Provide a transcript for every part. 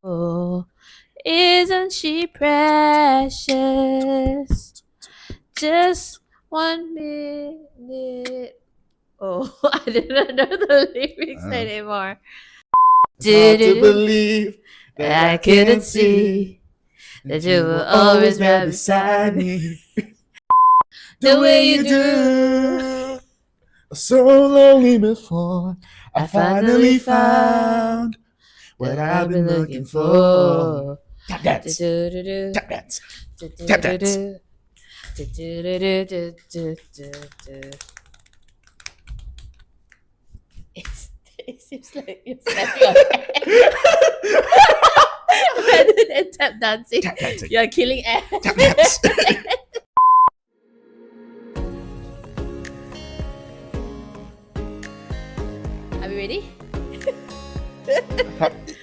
Oh, isn't she precious? Just 1 minute. Oh, I didn't know the lyrics anymore. Hard to believe that I couldn't see that you were always right beside me. the way you do. So lonely before I finally found what I've been looking for. Tap dance. Do-do-do-do. Tap dance. Tap dance. Do-do-do-do. It seems like you're slapping your ass rather than tap dancing. Tap dancing. You're killing ass. Tap dance. Are we ready?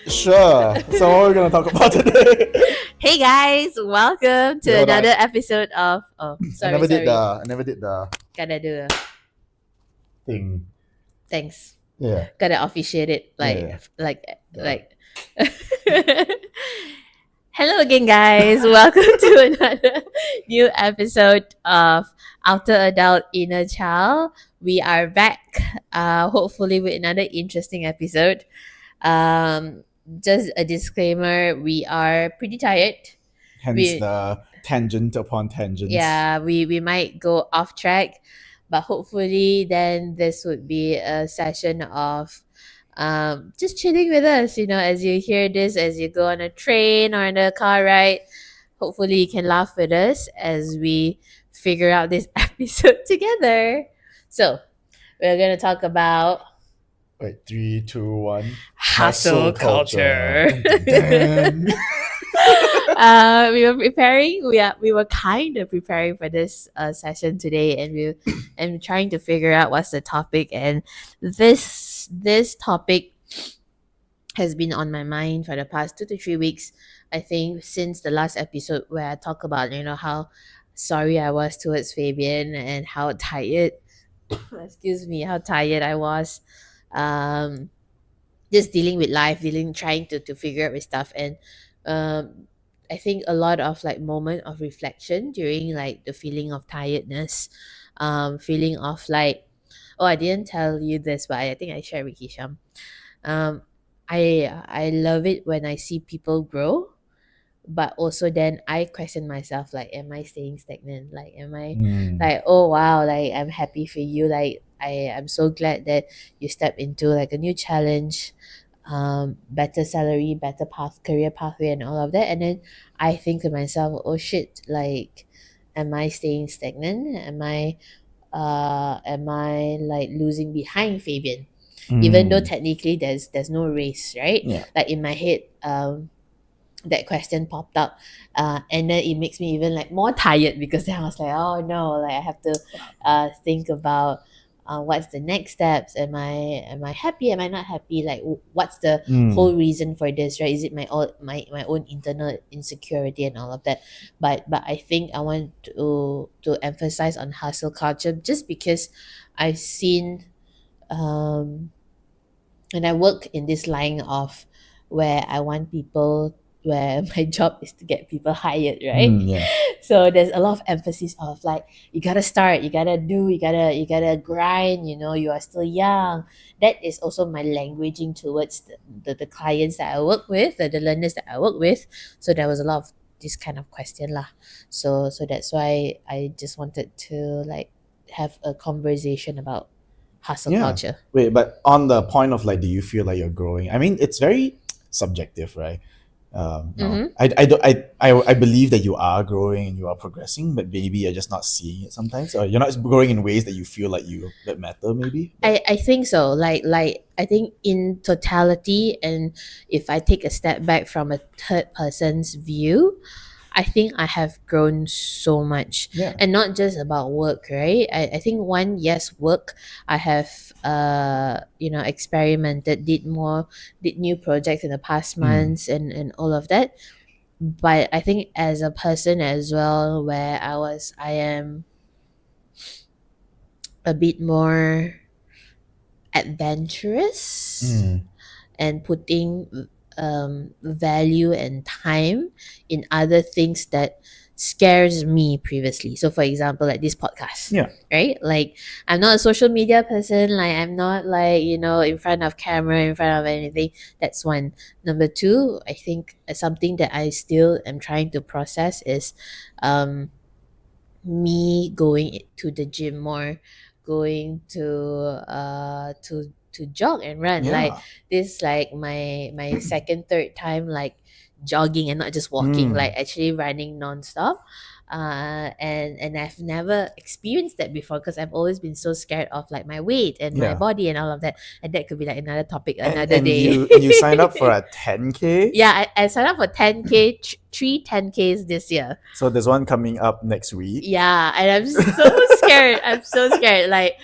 Sure. So what are we gonna talk about today? Hey guys, welcome to Hold on. another episode of I sorry. never did the Gotta do thing. thanks. Yeah. Gotta officiate it Yeah. Hello again guys. Welcome to another new episode of Outer Adult Inner Child. We are back hopefully with another interesting episode. Just a disclaimer, we are pretty tired. Hence the tangent upon tangents. Yeah, we might go off track, but hopefully then this would be a session of just chilling with us, as you hear this, as you go on a train or in a car ride. Hopefully you can laugh with us as we figure out this episode together. So we're gonna talk about Wait, 3, 2, 1. hustle culture. Dun, dun, dun. We were preparing. We were kind of preparing for this session today, and trying to figure out what's the topic. And this topic has been on my mind for the past 2 to 3 weeks. I think since the last episode where I talk about how sorry I was towards Fabian and how tired, excuse me, how tired I was. Just dealing with life, trying to figure out with stuff. And I think a lot of like moment of reflection during like the feeling of tiredness, feeling of like, oh, I didn't tell you this, but I think I shared with Hisham. um I love it when I see people grow, but also then I question myself, like, am I staying stagnant? Like, am I like, oh wow, like I'm happy for you, like I'm so glad that you step into like a new challenge, better salary, better career pathway and all of that. And then I think to myself, oh shit, like, am I staying stagnant? Am I like losing behind Fabian, even though technically there's no race, right? Yeah. Like in my head, that question popped up, and then it makes me even like more tired, because then I was like, oh no, like I have to think about what's the next steps. Am I happy, am I not happy, like what's the whole reason for this, right? Is it my own internal insecurity and all of that? But I think I want to emphasize on hustle culture, just because I've seen, and I work in this line of where I want people, where my job is to get people hired, right? Yeah. So there's a lot of emphasis of like, you gotta start, you gotta do, you gotta grind, you are still young. That is also my languaging towards the clients that I work with, the learners that I work with. So there was a lot of this kind of question lah. So that's why I just wanted to like have a conversation about hustle culture. Wait, but on the point of like, do you feel like you're growing? I mean, it's very subjective, right? No. I believe that you are growing and you are progressing, but maybe you're just not seeing it sometimes, or you're not growing in ways that you feel like that matter. Maybe. I think so. Like I think in totality, and if I take a step back from a third person's view, I think I have grown so much. Yeah. And not just about work, right? I think yes, work. I have experimented, did new projects in the past months, and all of that. But I think as a person as well, where I am a bit more adventurous and putting value and time in other things that scares me previously. So, for example, like this podcast, Yeah. right? Like, I'm not a social media person. Like, I'm not like, in front of camera, in front of anything. That's one. Number two, I think something that I still am trying to process is um, me going to the gym more, going to jog and run. Like Yeah. this, like my second, third time like jogging and not just walking, like Mm. actually running nonstop. And I've never experienced that before because I've always been so scared of like my weight and my Yeah. body and all of that. And that could be like another topic And another and day. you signed up for a 10K? Yeah, I signed up for 10K, three 10Ks this year. So there's one coming up next week. Yeah, and I'm so scared. I'm so scared. Like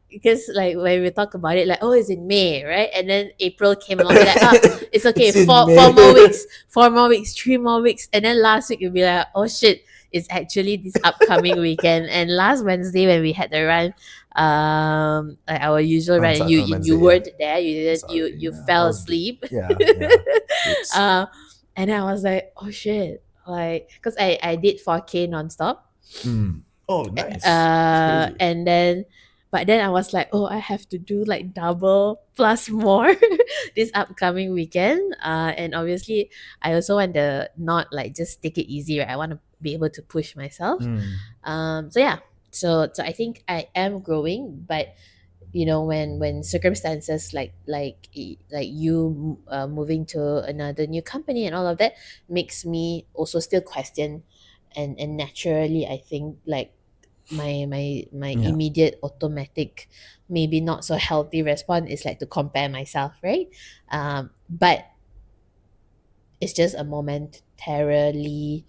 because like when we talk about it, like, oh, it's in May, right? And then April came along, be like, it's okay, It's in four May. more weeks, 4 more weeks, 3 more weeks, and then last week you'll be like, oh shit, it's actually this upcoming weekend. And last Wednesday when we had the run, like our usual run, and On you Wednesday, yeah. weren't there, you didn't, Sorry. you Yeah. fell asleep. Yeah, yeah. Oops. uh, and I was like, oh shit, like because I did 4K nonstop. Mm. Oh, nice. That's crazy. And then but then I was like, oh, I have to do like double plus more this upcoming weekend. And obviously I also want to not like just take it easy, right? I want to be able to push myself. Mm. So yeah, so I think I am growing, but when circumstances like you moving to another new company and all of that makes me also still question, and naturally I think like my Yeah. immediate automatic maybe not so healthy response is like to compare myself, right? But it's just a momentarily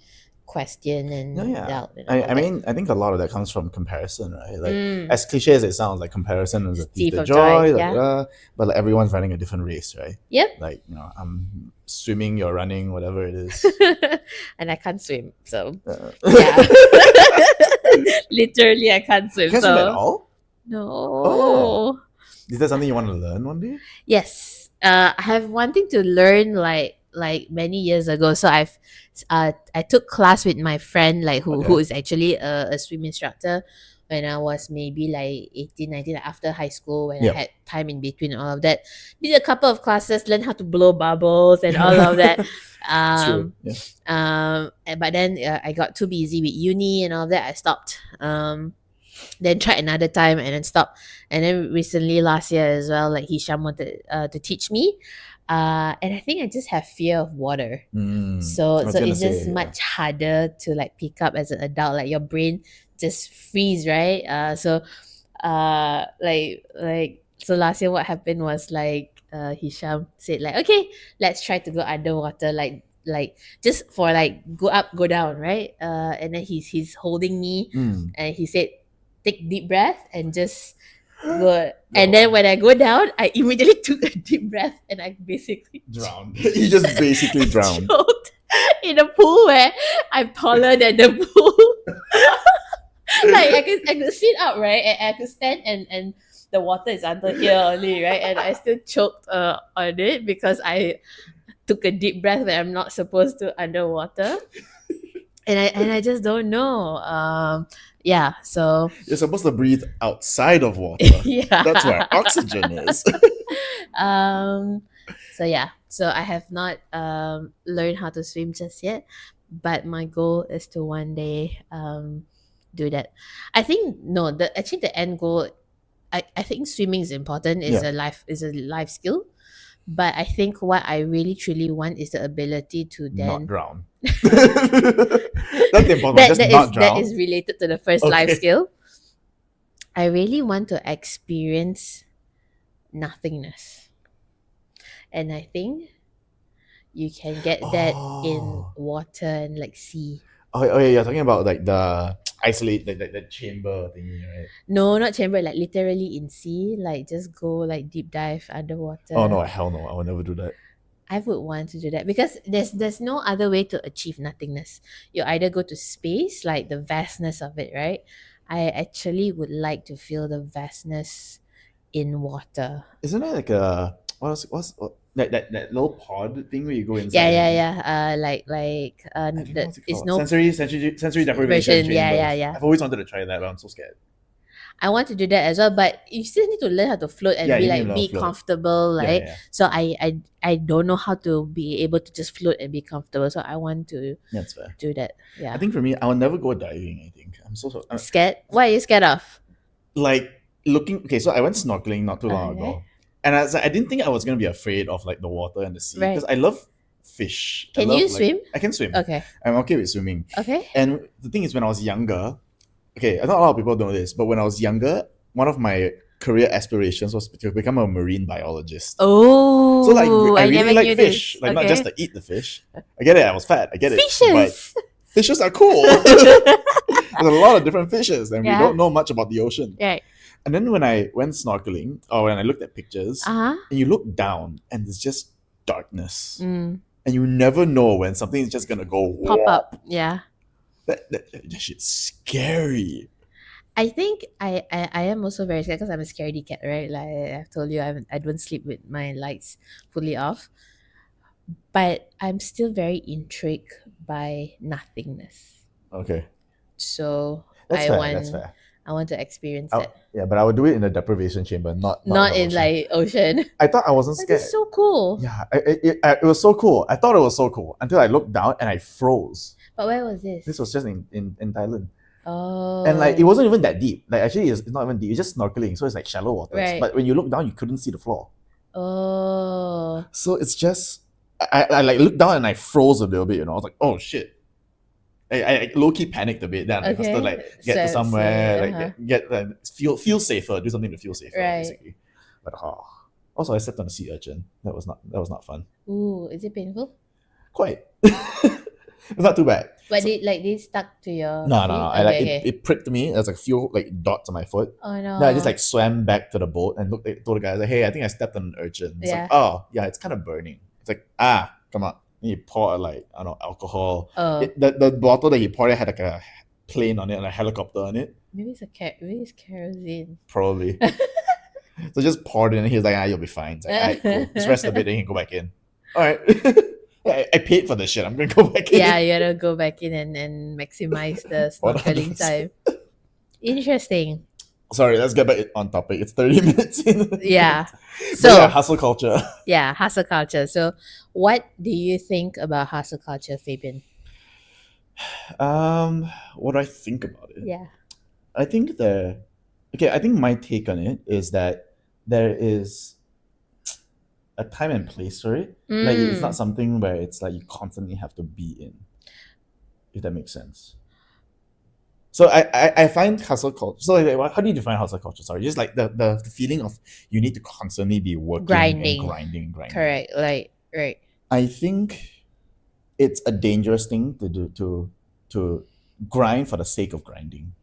question No, and yeah. doubt and all I of that. mean, I think a lot of that comes from comparison, right? Like, Mm, as cliche as it sounds, like comparison is it's a thief thief of of joy, joy, like, yeah. but like everyone's running a different race, right? Yep. Like, I'm swimming, you're running, whatever it is. And I can't swim, so Uh, yeah. Literally I can't you swim, can't swim at so all? Oh, no. is that something you want to learn one day? Yes, I have wanting to learn like many years ago. So I took class with my friend like who Okay. is actually a swim instructor when I was maybe like 18, 19, like after high school when I Yep. had time in between and all of that. Did a couple of classes, learn how to blow bubbles and all of that. It's true. Um, Yeah. but then I got too busy with uni and all that. I stopped. Then tried another time and then stopped. And then recently last year as well, like Hisham wanted to teach me. And I think I just have fear of water. Mm. I So was gonna it's just say, yeah. much harder to like pick up as an adult. Like your brain just freeze, right? So last year what happened was like Hisham said like, okay, let's try to go underwater, like just for like go up, go down, right? And then he's holding me Mm. and he said, take deep breath and just go. And No. then when I go down, I immediately took a deep breath and I basically Drowned. You just basically drowned. choked in a pool where I'm taller than the pool. Like I could sit up, right? And I could stand and the water is under here only, right? And I still choked on it because I took a deep breath when I'm not supposed to underwater. And I just don't know. Yeah, so You're supposed to breathe outside of water. yeah. That's where oxygen is. um so yeah, so I have not learned how to swim just yet, but my goal is to one day do that. I think no, the end goal, I think swimming is important, Yeah. is a life skill, but I think what I really truly want is the ability to Not then drown. That's important. Just not that drown. is related to the first life Okay. skill. I really want to experience nothingness. And I think you can get that in Oh. water and like sea. Oh yeah, you're talking about like the isolate the chamber thingy, right? No, not chamber, like literally in sea. Like just go like deep dive underwater. Oh no, hell no, I will never do that. I would want to do that because there's no other way to achieve nothingness. You either go to space, like the vastness of it, right? I actually would like to feel the vastness in water. Isn't it like a that little pod thing where you go Yeah, inside yeah, and yeah. I don't know the what's it it's called? no Sensory deprivation version. Yeah, yeah, chambers. yeah. I've always wanted to try that, but I'm so scared. I want to do that as well, but you still need to learn how to float and Yeah, be you need to like learn how be to float. comfortable, Yeah, yeah, right? yeah. So I don't know how to be able to just float and be comfortable. So I want to That's fair. do that. I Yeah. think for me, I will never go diving. I think I'm Scared? What are you scared of? like looking. Okay, so I went snorkeling not too long Okay. ago, and I didn't think I was gonna be afraid of like the water and the sea because Right. I love fish. I Can love you like swim? I can swim. Okay. I'm okay with swimming. Okay. And the thing is, when I was younger, okay, not a lot of people know this, but when I was younger, one of my career aspirations was to become a marine biologist. So like Oh, I I really never like knew fish, this. like not just Okay. to eat the fish. I get it, I was fat, I get it, but Fishes. fishes are cool. There's a lot of different fishes, and we Yeah. don't know much about the ocean. Right. And then when I went snorkeling, or when I looked at pictures, Uh-huh. and you look down, and it's just darkness, Mm. and you never know when something is just gonna go Pop whoop. up. Yeah. That shit's scary. I think I am also very scared because I'm a scaredy cat, right? Like I've told you, I don't sleep with my lights fully off. But I'm still very intrigued by nothingness. Okay, So that's fair. That's fair. I want to experience that. Yeah, but I would do it in a deprivation chamber, not in Not the in ocean. like ocean. I thought I wasn't That is scared. so cool. Yeah, it was so cool. I thought it was so cool until I looked down and I froze. But where was this? This was just in Thailand. Oh. And like it wasn't even that deep. Like actually it's not even deep. It's just snorkeling, so it's like shallow waters. Right. But when you look down, you couldn't see the floor. Oh. So it's just I like looked down and I froze a little bit. I was like, oh shit. I low key panicked a bit. Then I faster like get to somewhere, like get feel safer, do something to feel safer, Right. basically. But also I stepped on a sea urchin. That was not fun. Ooh, is it painful? Quite. It's not too bad. But they stuck to your No, feet? no, no. Okay. It pricked me. There's like a few like dots on my foot. Oh no. Then I just like swam back to the boat and told the guy, like, hey, I think I stepped on an urchin. It's Yeah. like, oh yeah, it's kind of burning. It's like, come on. Then you pour like, I don't know, alcohol. Oh. The bottle that he poured it had like a plane on it, like a helicopter on it. Maybe it's kerosene. Probably. So just poured it and he was like, you'll be fine. It's like, alright, cool. Just rest a bit, then you can go back in. Alright. I paid for this shit. I'm gonna go back in. Yeah, you gotta go back in and maximize the snorkeling 100%. time. Interesting. Sorry, let's get back on topic. It's 30 minutes in. Yeah. But So yeah, hustle culture. yeah, hustle culture. So what do you think about hustle culture, Fabian? What do I think about it? Yeah. I think I think my take on it is that there is a time and place for it. Like it's not something where it's like you constantly have to be in. If that makes sense. So I find hustle culture. So like, how do you define hustle culture? Sorry, just like the feeling of you need to constantly be working Grinding. and grinding. Correct. Like right. I think it's a dangerous thing to do to grind for the sake of grinding.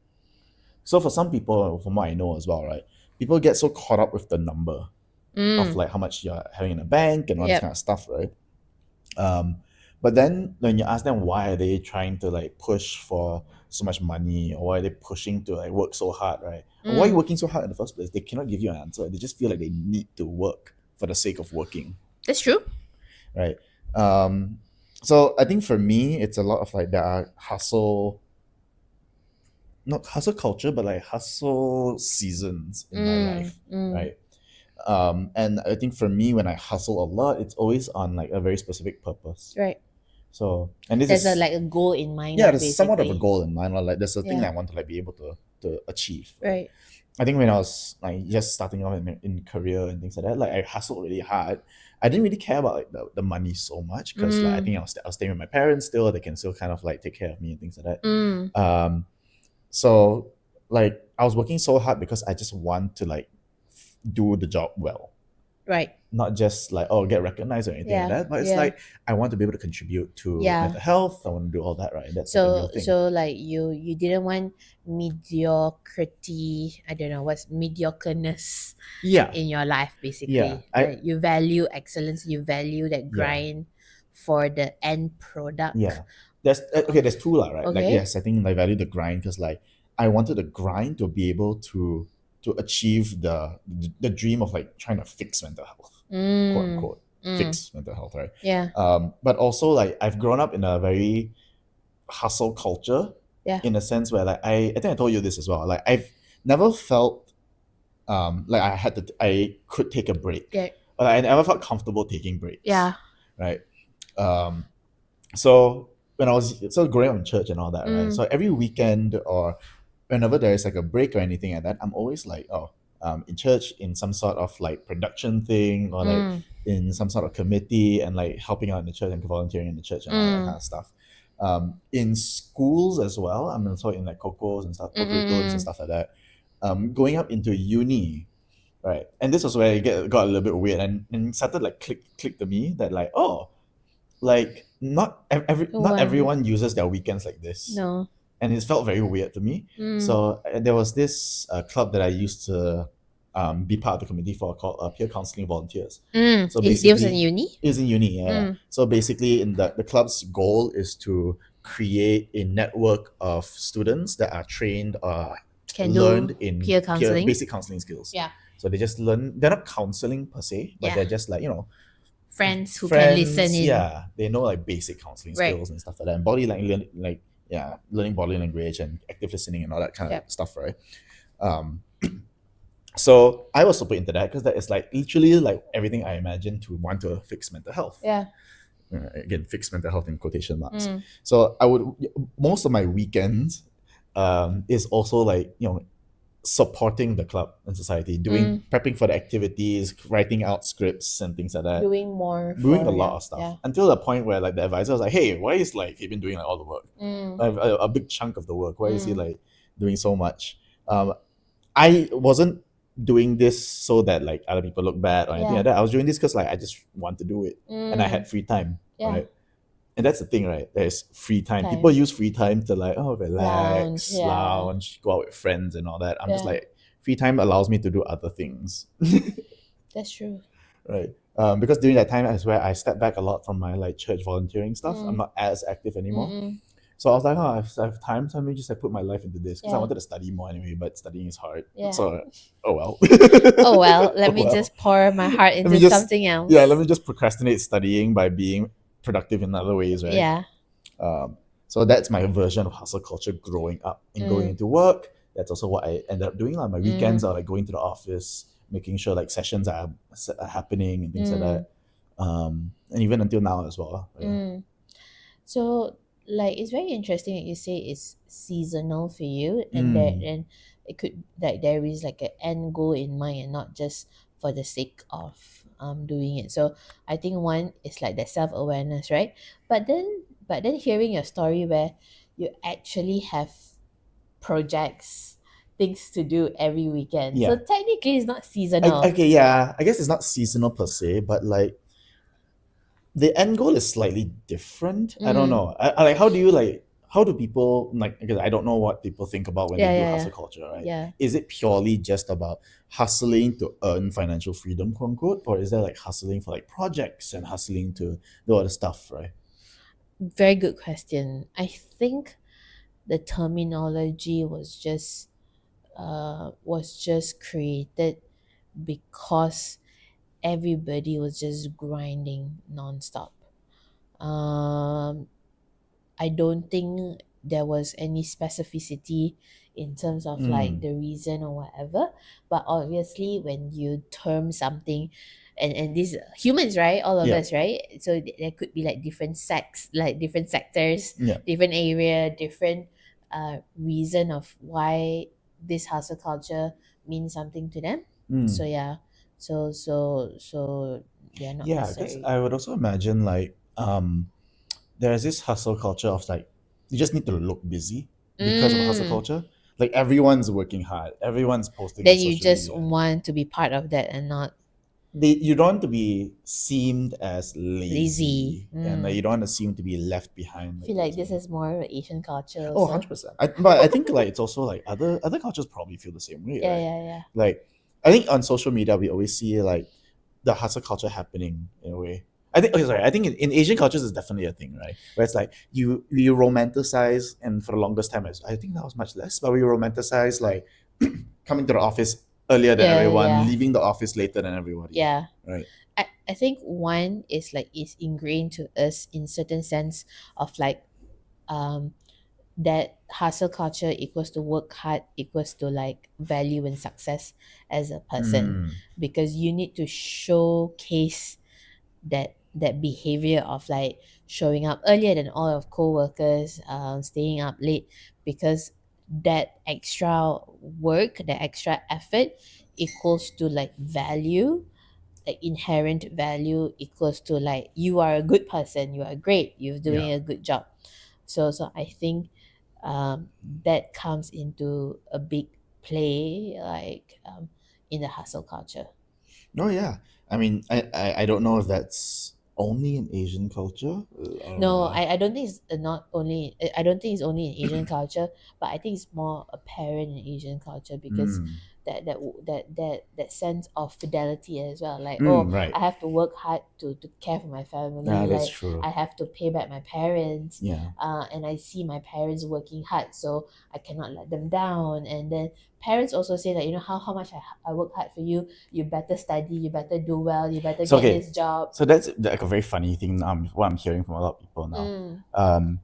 So for some people, from what I know as well, right, people get so caught up with the number of like how much you're having in the bank and all this Yep. kind of stuff, right? But then when you ask them why are they trying to like push for so much money or why are they pushing to like work so hard, right? Or why are you working so hard in the first place? They cannot give you an answer. They just feel like they need to work for the sake of working, That's true. right? So I think for me, it's a lot of like there are not hustle culture, but like hustle seasons in my life, right? And I think for me, when I hustle a lot, it's always on like a very specific purpose. Right. So, and this There's is like a goal in mind. yeah, lah, there's somewhat of a basically. goal in mind, or like there's a thing Yeah. that I want to like be able to achieve. Right. I think when I was like just starting off in career and things like that, like I hustled really hard. I didn't really care about like the money so much because like I think I was staying with my parents still. They can still kind of like take care of me and things like that. So like I was working so hard because I just want to like do the job well, Right. not just like get recognized or anything Yeah, like that. But it's yeah. like I want to be able to contribute to Yeah. mental health. I want to do all that, right? And that's like a So real thing. so like you didn't want mediocrity. I don't know what's mediocreness Yeah, in your life, basically. Yeah, Right? You value excellence. You value that grind for the end product. yeah. There's two lah, right? Like Okay. yes, I think I value the grind because like I wanted the grind to be able to to achieve the dream of like trying to fix mental health, quote Mm. unquote, fix mental health, right? Yeah. But also like I've grown up in a very hustle culture, Yeah. in a sense where like I think I told you this as well. Like I've never felt like I could take a break. Yeah. Or like, I never felt comfortable taking breaks. Yeah. Right. Um, so when I was so growing up in church and all that, right? Mm. So every weekend or whenever there is like a break or anything like that, I'm always like, oh, in church in some sort of like production thing or like Mm. in some sort of committee and like helping out in the church and volunteering in the church and all that kind Mm. of stuff. In schools as well, I'm also in like co-curriculums and stuff, co-curriculums and Mm. stuff like that. Going up into uni, right? And this was where it got a little bit weird and started like click to me that like, oh, like not One. everyone uses their weekends like this, No. and it felt very weird to me. Mm. So there was this club that I used to be part of the committee for called Peer Counseling Volunteers. Mm. So It was in basically, uni. it's in uni, yeah. Mm. So basically, in the club's goal is to create a network of students that are trained Can learned do in peer counseling. basic counseling skills. Yeah. So they just learn. They're not counseling per se, but Yeah. they're just like Friends who can friends. listen in. Yeah, they know like basic counseling Right. skills and stuff like that, and body language, like learning body language and active listening and all that kind Yep. of stuff, right? Um, so I was super into that because that is like literally like everything I imagine to want to fix mental health. Yeah. Again, fix mental health in quotation marks. Mm. So I would most of my weekends is also like supporting the club and society, doing prepping for the activities, writing out scripts and things like that. Doing a lot of stuff, Yeah. until the point where like the advisor was like, hey, why is like he been doing like all the work, Mm. a big chunk of the work, why is he like doing so much? I wasn't doing this so that like other people look bad or anything Yeah. like that. I was doing this because like I just want to do it and I had free time. Yeah. Right. And that's the thing, right? There's free time. Time. People use free time to like, oh, relax, Lounge, yeah. lounge, go out with friends and all that. I'm just Yeah. like, free time allows me to do other things. That's true. Right. Because during that time is where I stepped back a lot from my like church volunteering stuff. I'm not as active anymore. Mm-mm. So I was like, oh, I have time, so let me just like put my life into this because I Yeah. wanted to study more anyway, but studying is hard. Yeah. So, oh well. Oh well, let Oh, me well. just pour my heart me into just- something else. Yeah, let me just procrastinate studying by being productive in other ways, right? Yeah. So that's my version of hustle culture growing up and going into work. That's also what I ended up doing. Like my weekends are like going to the office, making sure like sessions are happening and things like that. And even until now as well. Right? So like it's very interesting that you say it's seasonal for you and that and it could like there is like an end goal in mind and not just for the sake of doing it. So I think one is like that self-awareness, right? But then hearing your story where you actually have projects, things to do every weekend. So Yeah. technically it's not seasonal. Okay, yeah. I guess it's not seasonal per se, but like the end goal is slightly different. I don't know. I like how do people like, because I don't know what people think about when they do hustle culture, right? Yeah. Is it purely just about hustling to earn financial freedom, quote unquote, or is there like hustling for like projects and hustling to do other stuff, right? Very good question. I think the terminology was just created because everybody was just grinding nonstop. I don't think there was any specificity in terms of like the reason or whatever. But obviously, when you term something, and these humans, right? All of Yeah. us, right? So there could be like different sects, like different sectors, Yeah. different area, different reason of why this hustle culture means something to them. So yeah, so they're not Yeah, I guess necessary. I would also imagine like there's this hustle culture of like you just need to look busy because of hustle culture. Like everyone's working hard, everyone's posting. Then on you social just media. want to be part of that and not You don't want to be seemed as lazy, Lazy. and like, you don't want to seem to be left behind. I feel like this is more Asian culture. Oh, Also. 100%. But I think like it's also like other cultures probably feel the same way, Yeah, right? yeah. Like I think on social media we always see like the hustle culture happening in a way. I think I think in Asian cultures it's definitely a thing, right? Where it's like we romanticize, and for the longest time I think that was much less, but we romanticize like coming to the office earlier than Yeah, everyone, yeah, leaving the office later than everybody. yeah. Right. I think one is like is ingrained to us in certain sense of like um that hustle culture equals to work hard equals to like value and success as a person, Mm, because you need to showcase that behavior of like showing up earlier than all of co-workers, staying up late, because that extra work, the extra effort equals to like value, like inherent value equals to like you are a good person, you are great, you're yeah. doing a good job. So I think that comes into a big play, like in the hustle culture. Oh yeah. I mean, I don't know if that's only in Asian culture No, or I don't think it's not only, I don't think it's only in Asian culture, but I think it's more apparent in Asian culture because mm, that sense of fidelity as well. Like, oh, right. I have to work hard to care for my family. Yeah, that's Like, true. I have to pay back my parents. Yeah. And I see my parents working hard, so I cannot let them down. And then parents also say that, how much I work hard for you. You better study. You better do well. You better So get okay, this job. so that's like a very funny thing. What I'm hearing from a lot of people now. Mm,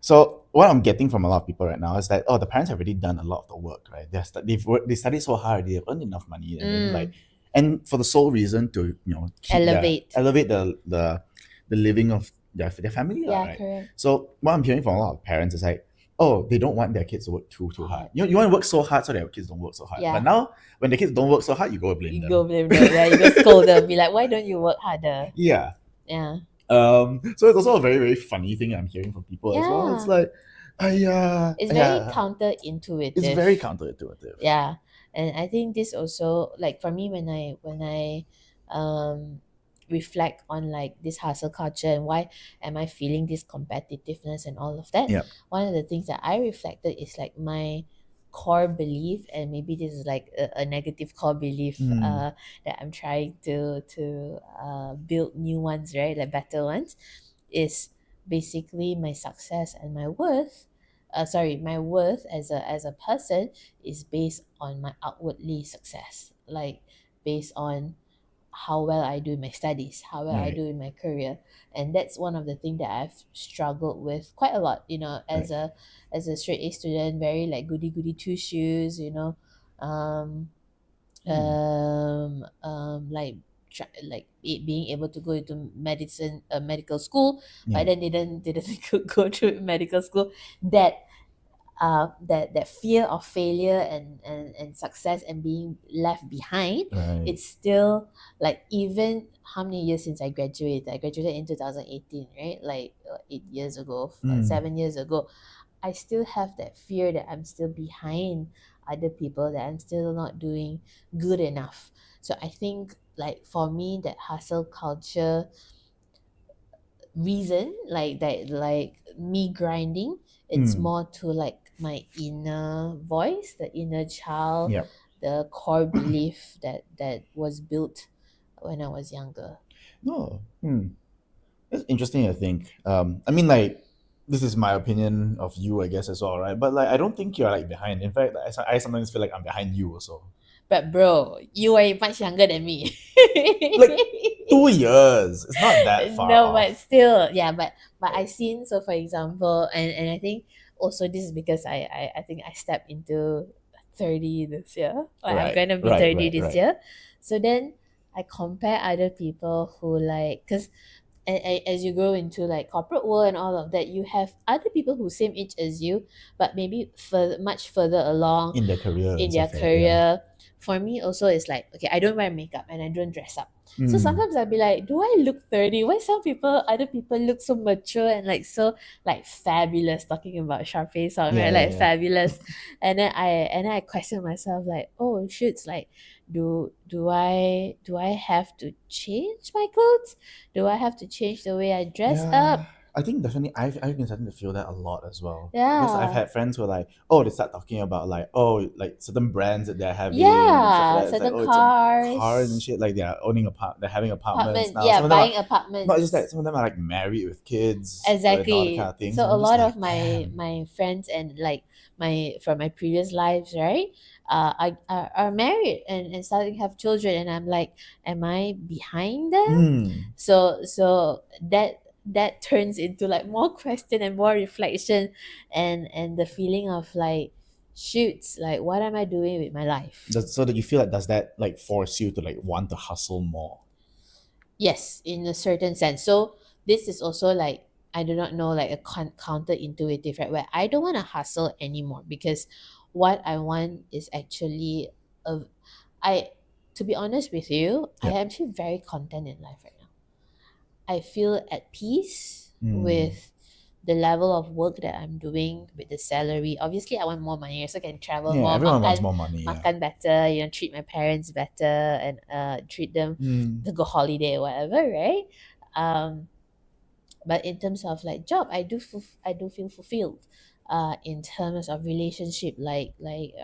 So what I'm getting from a lot of people right now is that the parents have already done a lot of the work, right? They studied so hard, they've earned enough money, and then like, mm. and for the sole reason to keep their Elevate. elevate the living of their family, lah, Yeah, right? correct. So what I'm hearing from a lot of parents is like, oh, they don't want their kids to work too hard. Hard. You want to work so hard so their kids don't work so hard. But Yeah. now when the kids don't work so hard, you go blame You them. go blame them. Yeah, you go scold them. Be like, why don't you work harder? Yeah. Yeah. So it's also a very, very funny thing I'm hearing from people as well. It's Yeah. like, It's very yeah, it's counterintuitive. very counterintuitive. Yeah. And I think this also, like for me, when I um reflect on like this hustle culture and why am I feeling this competitiveness and all of that, Yeah. one of the things that I reflected is like my core belief, and maybe this is like a negative core belief, Mm, that I'm trying to build new ones, right, like better ones, is basically my success and my worth, sorry, my worth as a person is based on my outwardly success, like based on how well I do in my studies, how well I right, do in my career. And that's one of the things that I've struggled with quite a lot, right. as a straight A student, very like goody two shoes, um Mm, like being able to go into medical school, yeah, but then didn't go through medical school. That fear of failure and success and being left behind, right. it's still like, even how many years since I graduated in 2018, right, like 8 years ago, Mm, 7 years ago, I still have that fear that I'm still behind other people, that I'm still not doing good enough. So I think like for me, that hustle culture reason, like that, like me grinding, it's mm, more to like my inner voice, the inner child, yeah. the core belief that was built when I was younger. No, that's interesting. I think. I mean, like, this is my opinion of you, I guess, as well, right? But like, I don't think you're like behind. In fact, I sometimes feel like I'm behind you also. But bro, you are much younger than me. Like 2 years. It's not that far No, but off. still, yeah, but I Right. seen, so for example, and I think also this is because I think I stepped into 30 this year. Like I'm Right. gonna be Right. 30 Right. this Right. year. So then I compare other people who like, because as you grow into like corporate world and all of that, you have other people who same age as you, but maybe much further along In their career and in their stuff like that. Yeah. career. For me also, it's like, okay, I don't wear makeup and I don't dress up. So Mm, sometimes I'll be like, do I look 30? Why other people look so mature and like so like fabulous, talking about Sharpay song, yeah. right? Yeah. Like Yeah. fabulous. And then I question myself like, oh shit, it's like, do I have to change my clothes? Do I have to change the way I dress Yeah. up? I think definitely I've been starting to feel that a lot as well. Because I've Yeah. had friends who are like, oh, they start talking about like, oh, like certain brands that they're having and stuff like Yeah. that. It's like, Certain oh, it's a cars and cars, shit. Like they're owning they're having apartments apartment. now. Yeah, Some of them are buying not just that, apartments. some of them are like married with kids and all that kind Exactly. of things. So And a I'm just lot like, of my damn. my friends and like my from my previous lives, right? Are married and starting to have children, and I'm like, am I behind them? Mm. So that turns into like more question and more reflection, and the feeling of like, shoots, like what am I doing with my life? So that you feel like, does that like force you to like want to hustle more? Yes, in a certain sense. So this is also like, I do not know, like a counterintuitive, right? Where I don't want to hustle anymore, because what I want is actually a I to be honest with you, I Yep. am actually very content in life right now. I feel at peace Mm. with the level of work that I'm doing, with the salary. Obviously, I want more money so I can travel Yeah, more, everyone wants more money. Yeah. makan better, treat my parents better, and treat them Mm. to go holiday or whatever, right? Um, but in terms of like job, I do feel fulfilled. In terms of relationship, like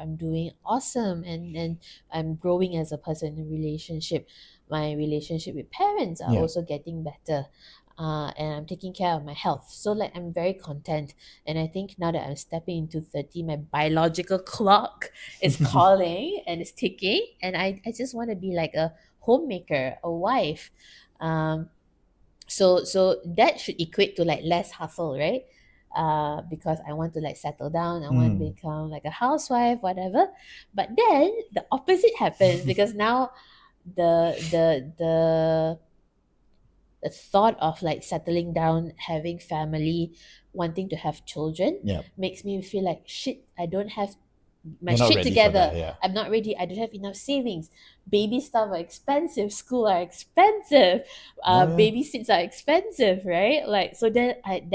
I'm doing awesome, and I'm growing as a person in relationship. My relationship with parents are Yeah. also getting better. And I'm taking care of my health. So like I'm very content. And I think now that I'm stepping into 30, my biological clock is calling and it's ticking. And I just want to be like a homemaker, a wife. So that should equate to like less hustle, right? Because I want to like settle down, I want to Mm. become like a housewife, whatever. But then the opposite happens, because now the the thought of like settling down, having family, wanting to have children Yeah. makes me feel like shit. I don't have my You're not shit ready for together. that. Yeah. I'm not ready. I don't have enough savings. Baby stuff are expensive. School are expensive. Oh yeah. Baby seats are expensive, right? Like so then it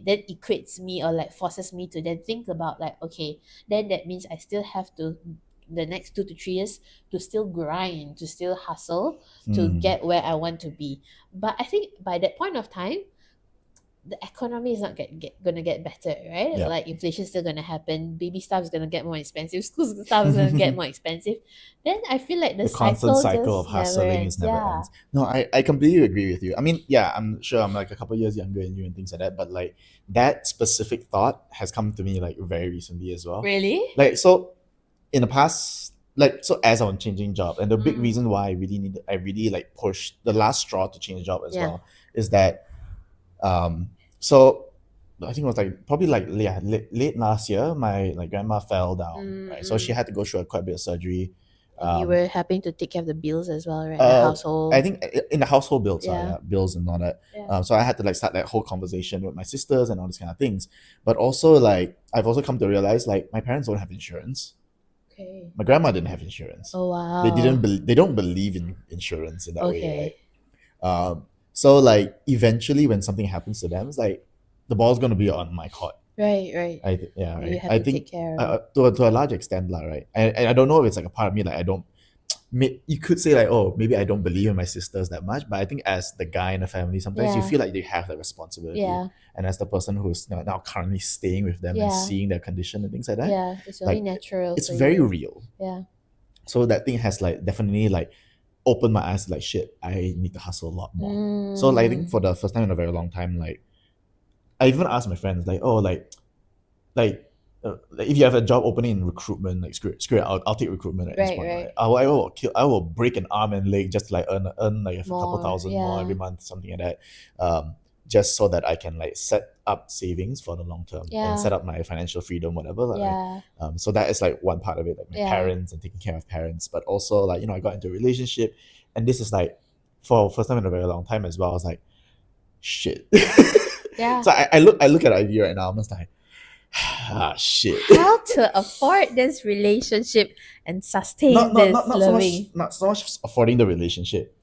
then equates me, or like forces me to then think about like, okay, then that means I still have to, the next 2 to 3 years, to still grind, to still hustle, to Mm. get where I want to be. But I think by that point of time, the economy is not gonna get better, right? Yeah. Like inflation's still gonna happen, baby stuff is gonna get more expensive, school stuff is gonna get more expensive. Then I feel like the The constant cycle cycle of just never hustling is ends. never Yeah. ends. No, I completely agree with you. I mean, yeah, I'm sure I'm like a couple years younger than you and things like that, but like that specific thought has come to me like very recently as well. Really? Like so in the past, like so as I'm changing job, and the big Mm. reason why I really like pushed the last straw to change job as Yeah. well is that so I think it was like probably like yeah, late last year, my like grandma fell down, right? So she Mm-mm. had to go through a quite a bit of surgery. And you Um, were having to take care of the bills as well, right? The uh, I household. think in the household bills, Yeah. yeah, bills and all that. Yeah. So I had to like start that whole conversation with my sisters and all these kind of things. But also like I've also come to realize like my parents don't have insurance. Okay. My grandma didn't have insurance. Oh wow. They don't believe in insurance in that way, right? Okay. So like eventually when something happens to them, it's like the ball's gonna be on my court. Right. Yeah, You right. have I to take think care of it. to a large extent, lah, right. And I don't know if it's like a part of me like I don't. You could say like, oh, maybe I don't believe in my sisters that much, but I think as the guy in the family, sometimes you Yeah. feel like they have that responsibility. Yeah. And as the person who's now currently staying with them and Yeah. seeing their condition and things like that, Yeah. It's only like natural it's for very you. real. Yeah. So that thing has like definitely like opened my eyes to like shit, I need to hustle a lot more. So like I think Mm. for the first time in a very long time, like I even asked my friends like, oh, like if you have a job opening in recruitment, like screw it, I'll take recruitment at this point, right? Right. I will break an arm and leg just to like earn like a couple More. thousand more Yeah. every month, something like that, just so that I can like set up savings for the long term and Yeah. set up my financial freedom, whatever, lah, right? Yeah. So that is like one part of it, like my Yeah. parents and taking care of parents, but also like I got into a relationship, and this is like for first time in a very long time as well. I was like, shit. Yeah. So I look at Ivy right now. I'm just like, ah, shit. How to afford this relationship and sustain this loving. Not so much affording the relationship.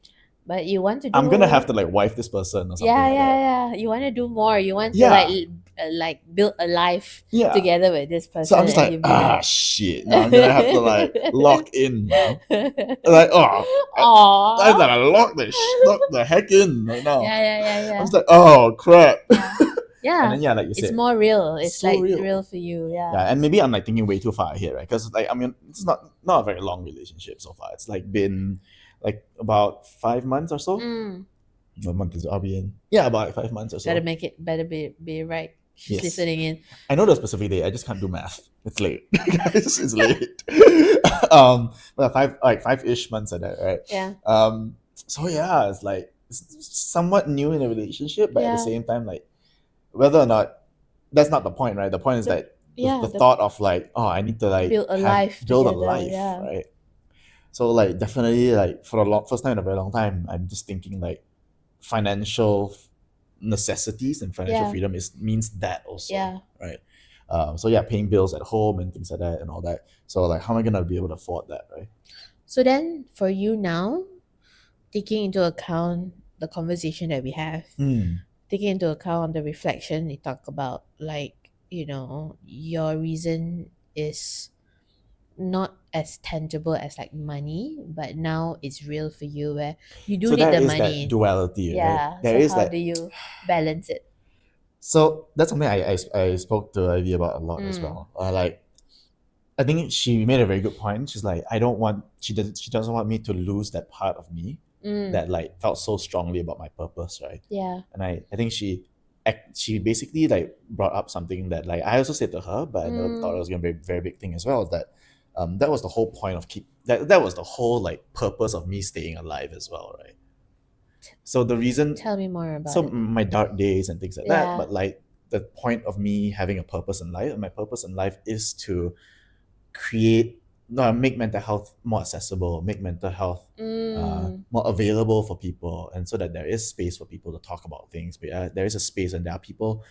But you want to I'm gonna do. have to like wife this person or something Yeah, like that. yeah. You want to do more. You want to like Yeah, like build a life Yeah. together with this So I'm person, just and like, you'll be ah, like, shit. Now I'm gonna have to like lock in now. Like, I Aww. gotta lock the heck in right now. Yeah, yeah, yeah, I'm yeah. just like, oh crap. Yeah. And Yeah. then yeah, like you It's said, more real. it's It's so like real real. for you. Yeah. Yeah, and maybe I'm like thinking way too far ahead, right? Because like I mean, it's not a very long relationship so far. It's like been like about 5 months or so. Mm. What month is it? I'll be in? Yeah, about 5 months or Gotta so. make it better be right. She's Yes. listening in. I know the specific date. I just can't do math. It's late, guys. It's late. But 5-ish months of that, right? Yeah. So yeah, it's like it's somewhat new in a relationship, but at the Yeah. same time, like whether or not that's not the point, right? The point is The that the yeah, the thought of like, oh, I need to like build a life build a together. life, Yeah. right? So like definitely like for the first time in a very long time, I'm just thinking like financial necessities and financial Yeah. freedom is means that also, Yeah. right? So yeah, paying bills at home and things like that and all that. So like, how am I gonna be able to afford that, right? So then for you now, taking into account the conversation that we have, Hmm. taking into account the reflection we talk about, like, your reason is not as tangible as like money, but now it's real for you where you do So need there the is that money. duality, right? Yeah. There So is how do that. you balance it? So that's something I spoke to Ivy about a lot as Mm. well. Like I think she made a very good point. She's like, I don't want she doesn't want me to lose that part of me Mm. that like felt so strongly about my purpose, right? Yeah. And I think she basically like brought up something that like I also said to her, but I never thought it Mm. was gonna be a very big thing as well. Is that that was the whole point of that was the whole like purpose of me staying alive as well, right? So the reason, Tell me more about so it. my dark days and things like that, Yeah. but like the point of me having a purpose in life, and my purpose in life is to create no make mental health more accessible, make mental health Mm. more available for people, and so that there is space for people to talk about things, but there is a space and there are people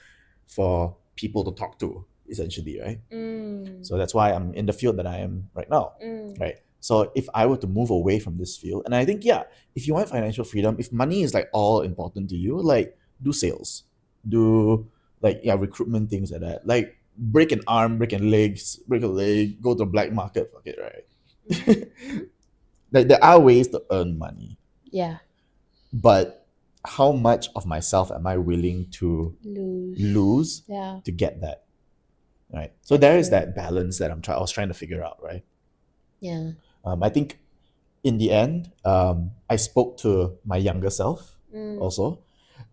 for people to talk to, essentially, right? Mm. So that's why I'm in the field that I am right now, Mm. right? So if I were to move away from this field, and I think, yeah, if you want financial freedom, if money is like all important to you, like do sales, do like yeah, recruitment, things like that. Like break an arm, break an legs, break a leg, go to the black market, fuck it, right? Mm-hmm. Like there are ways to earn money, Yeah. but how much of myself am I willing to Lose. lose Yeah. to get that? Right. So That's there is true. that balance that I was trying to figure out, right? Yeah. I think in the end, I spoke to my younger self Mm. also,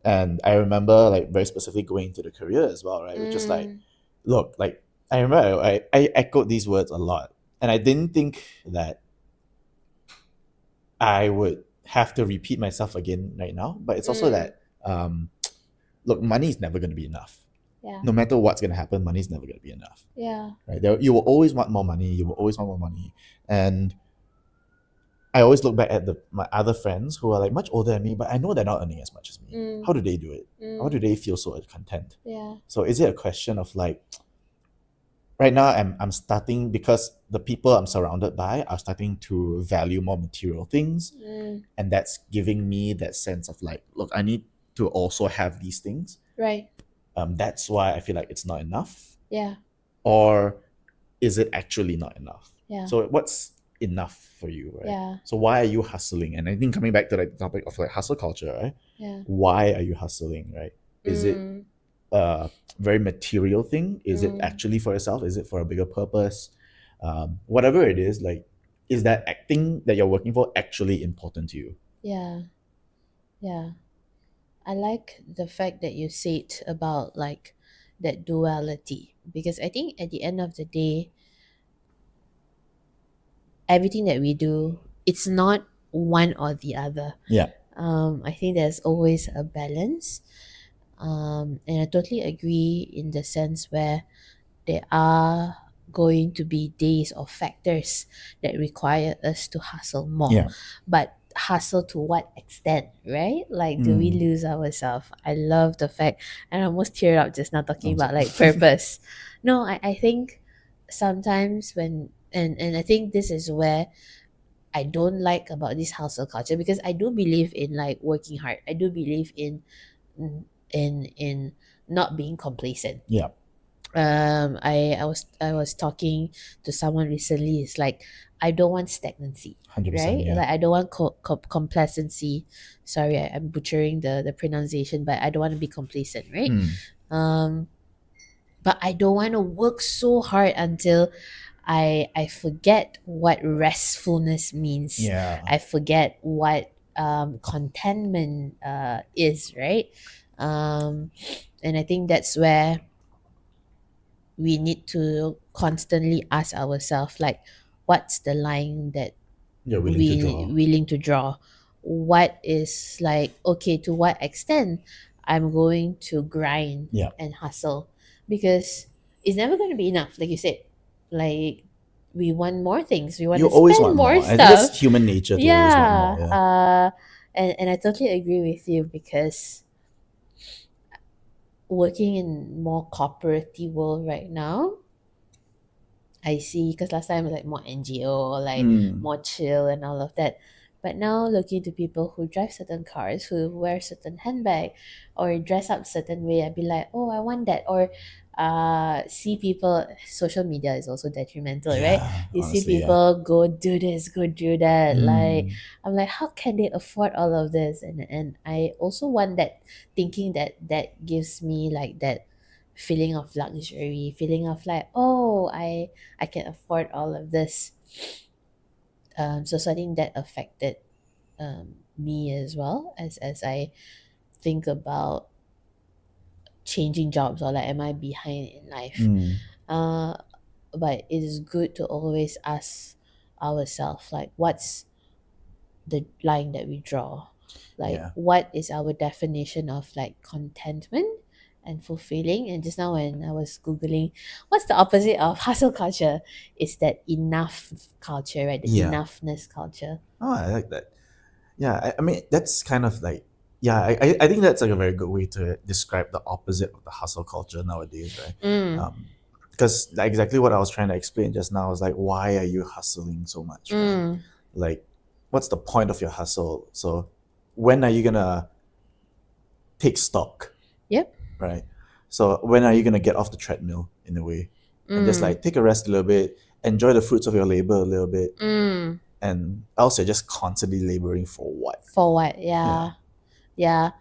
and I remember like very specifically going into the career as well, right? Which is like, Mm. look, like I remember I echoed these words a lot, and I didn't think that I would have to repeat myself again right now. But it's also Mm. that, look, money is never going to be enough. Yeah. No matter what's going to happen, money is never going to be enough, Yeah. right? You will always want more money. You will always want more money, and I always look back at my other friends who are like much older than me, but I know they're not earning as much as me. Mm. How do they do it? How do Mm. they feel so content? Yeah. So is it a question of like right now I'm starting because the people I'm surrounded by are starting to value more material things, Mm. and that's giving me that sense of like, look, I need to also have these things. Right. That's why I feel like it's not enough, Yeah. or is it actually not enough? Yeah. So what's enough for you, right? Yeah. So why are you hustling? And I think coming back to like the topic of like hustle culture, right? Yeah. Why are you hustling, right? Is it Mm. a very material thing? Is it Mm. actually for yourself? Is it for a bigger purpose? Whatever it is, like, is that acting that you're working for actually important to you? Yeah. Yeah. I like the fact that you said about like that duality, because I think at the end of the day, everything that we do, it's not one or the other. Yeah. I think there's always a balance. And I totally agree in the sense where there are going to be days or factors that require us to hustle more. Yeah. But hustle to what extent, right? Like, do we Mm. lose ourselves? I love the fact, and I almost teared up just now talking I'm about sorry. like purpose. No, I think sometimes and I think this is where I don't like about this hustle culture, because I do believe in like working hard. I do believe in in not being complacent. Yeah. I was talking to someone recently. It's like I don't want stagnancy, 100%. right? Yeah. Like I don't want complacency. Sorry, I'm butchering the pronunciation, but I don't want to be complacent, right? Mm. um but I don't want to work so hard until I forget what restfulness means. Yeah. I forget what contentment is, right? um and I think that's where we need to constantly ask ourselves, like, what's the line that You're willing to we draw. willing to draw? What is, like, okay, to what extent I'm going to grind Yeah. and hustle? Because it's never going to be enough, like you said. Like, we want more things, we want You to always spend want more more. I think stuff. that's human nature to always want more. Yeah. Yeah. And I totally agree with you, because working in more corporate world right now, I see, because last time it was like more NGO, like Mm. more chill and all of that. But now looking to people who drive certain cars, who wear certain handbag, or dress up certain way, I'd be like, oh, I want that. Or see people, social media is also detrimental, right? Yeah. You see Honestly, yeah. people go do this, go do that. Like, Mm. I'm like, how can they afford all of this? And I also want that, thinking that that gives me like that feeling of luxury, feeling of like, oh, I can afford all of this. So I think that affected me as well, as I think about changing jobs, or like, am I behind in life? Mm. Uh, but it is good to always ask ourselves, like, what's the line that we draw? Like, Yeah. what is our definition of like contentment and fulfilling? And just now when I was googling, what's the opposite of hustle culture? It's that enough culture, right? The Yeah. enoughness culture. Oh, I like that. Yeah. I mean, that's kind of like, yeah, I think that's like a very good way to describe the opposite of the hustle culture nowadays, right? Mm, Because exactly what I was trying to explain just now is like, why are you hustling so much, right? mm, Like, what's the point of your hustle? So, when are you gonna take stock, yep. right? So, when are you gonna get off the treadmill in a way and just Mm, like take a rest a little bit, enjoy the fruits of your labor a little bit, mm. and else you're just constantly laboring for what? For what? Yeah. Yeah. Yeah.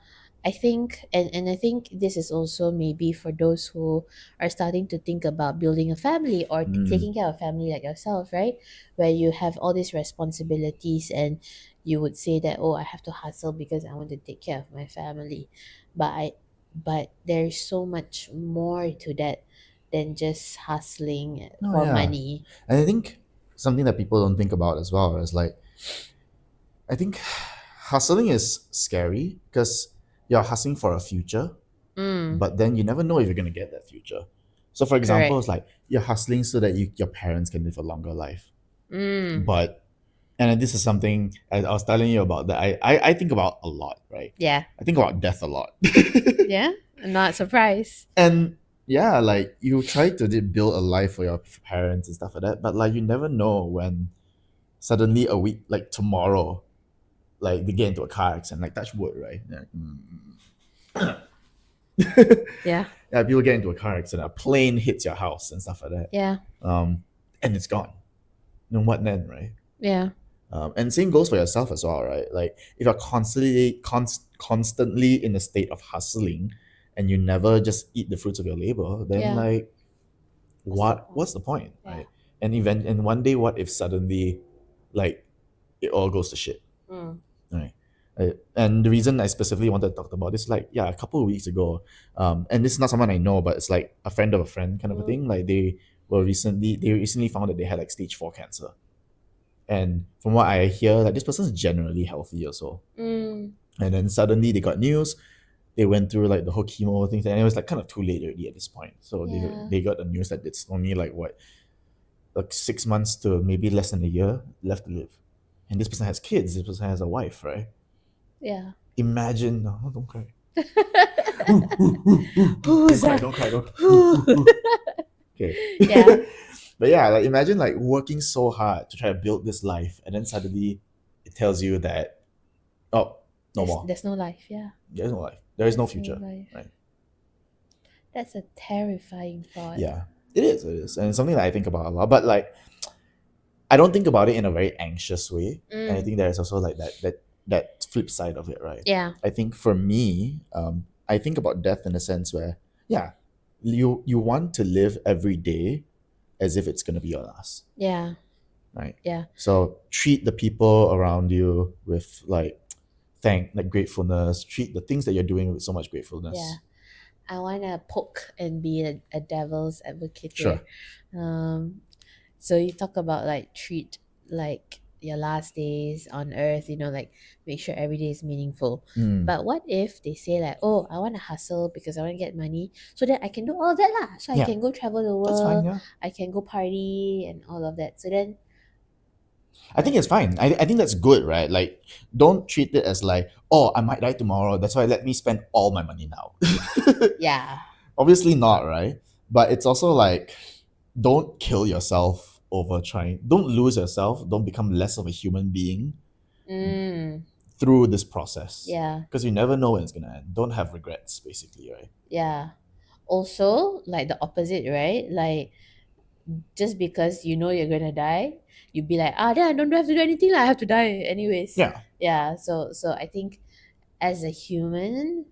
I think, and I think this is also maybe for those who are starting to think about building a family, or Mm. taking care of family like yourself, right? Where you have all these responsibilities, and you would say that, oh, I have to hustle because I want to take care of my family. But there's so much more to that than just hustling Oh for yeah. money. And I think something that people don't think about as well is like, I think hustling is scary because you're hustling for a future, Mm, but then you never know if you're gonna get that future. So for example, correct. it's like you're hustling so that your parents can live a longer life. Mm, But and this is something I was telling you about that I think about a lot, right? yeah. I think about death a lot. Yeah. I'm not surprised. And yeah, like you try to build a life for your parents and stuff like that, but like you never know when suddenly a week like tomorrow, like they get into a car accident, like touch wood, right? Yeah, Yeah. yeah, people get into a car accident, a plane hits your house and stuff like that, Yeah. and it's gone. Then what then, right? Yeah. And same goes for yourself as well, right? Like if you're constantly in a state of hustling, and you never just eat the fruits of your labor, then Yeah. like What's the what's point? the point, Yeah. right? And one day, what if suddenly, like, it all goes to shit, Mm. right? And the reason I specifically wanted to talk about this, like, yeah, a couple of weeks ago, and this is not someone I know, but it's like a friend of a friend kind of a Mm. thing. Like they recently found that they had like stage 4 cancer, and from what I hear, like this person's generally healthy also. Mm. And then suddenly they got news. They went through like the whole chemo things, and it was like kind of too late already at this point. So Yeah. they got the news that it's only like what, like 6 months to maybe less than a year left to live. And this person has kids. This person has a wife, right? Yeah. Imagine. No, don't cry. Don't Who's cry. that? Don't cry. Don't. Who? Okay. Yeah. But yeah, like imagine like working so hard to try to build this life, and then suddenly it tells you that, oh, no more. There's no life. Yeah. There is no life. There is no There's no future. life. Right. That's a terrifying thought. Yeah, it is, and it's something that I think about a lot. But like, I don't think about it in a very anxious way, and I Mm, think there is also like that flip side of it, right? yeah, I think for me, I think about death in a sense where, yeah, you want to live every day as if it's gonna be your last, yeah, right? yeah, So treat the people around you with like gratefulness. Treat the things that you're doing with so much yeah. gratefulness. I want to poke and be a devil's advocate here. Sure. Um, so you talk about like treat like your last days on earth, like make sure every day is meaningful. Mm. But what if they say like, oh, I want to hustle because I want to get money so that I can do all of that lah. So I Yeah, can go travel the that's fine. world, Yeah, I can go party and all of that. So then I think what? it's fine. I think that's good, right? Like, don't treat it as like, oh, I might die tomorrow. That's why let me spend all my money now. Yeah. Obviously not, right? But it's also like, don't kill yourself over trying. Don't lose yourself. Don't become less of a human being Mm, through this process, yeah. because you never know when it's gonna end. Don't have regrets, basically, right? Yeah. Also, like the opposite, right? Like just because you know you're gonna die, you'd be like, then I don't have to do anything, like I have to die anyways. Yeah, Yeah, so I think as a human,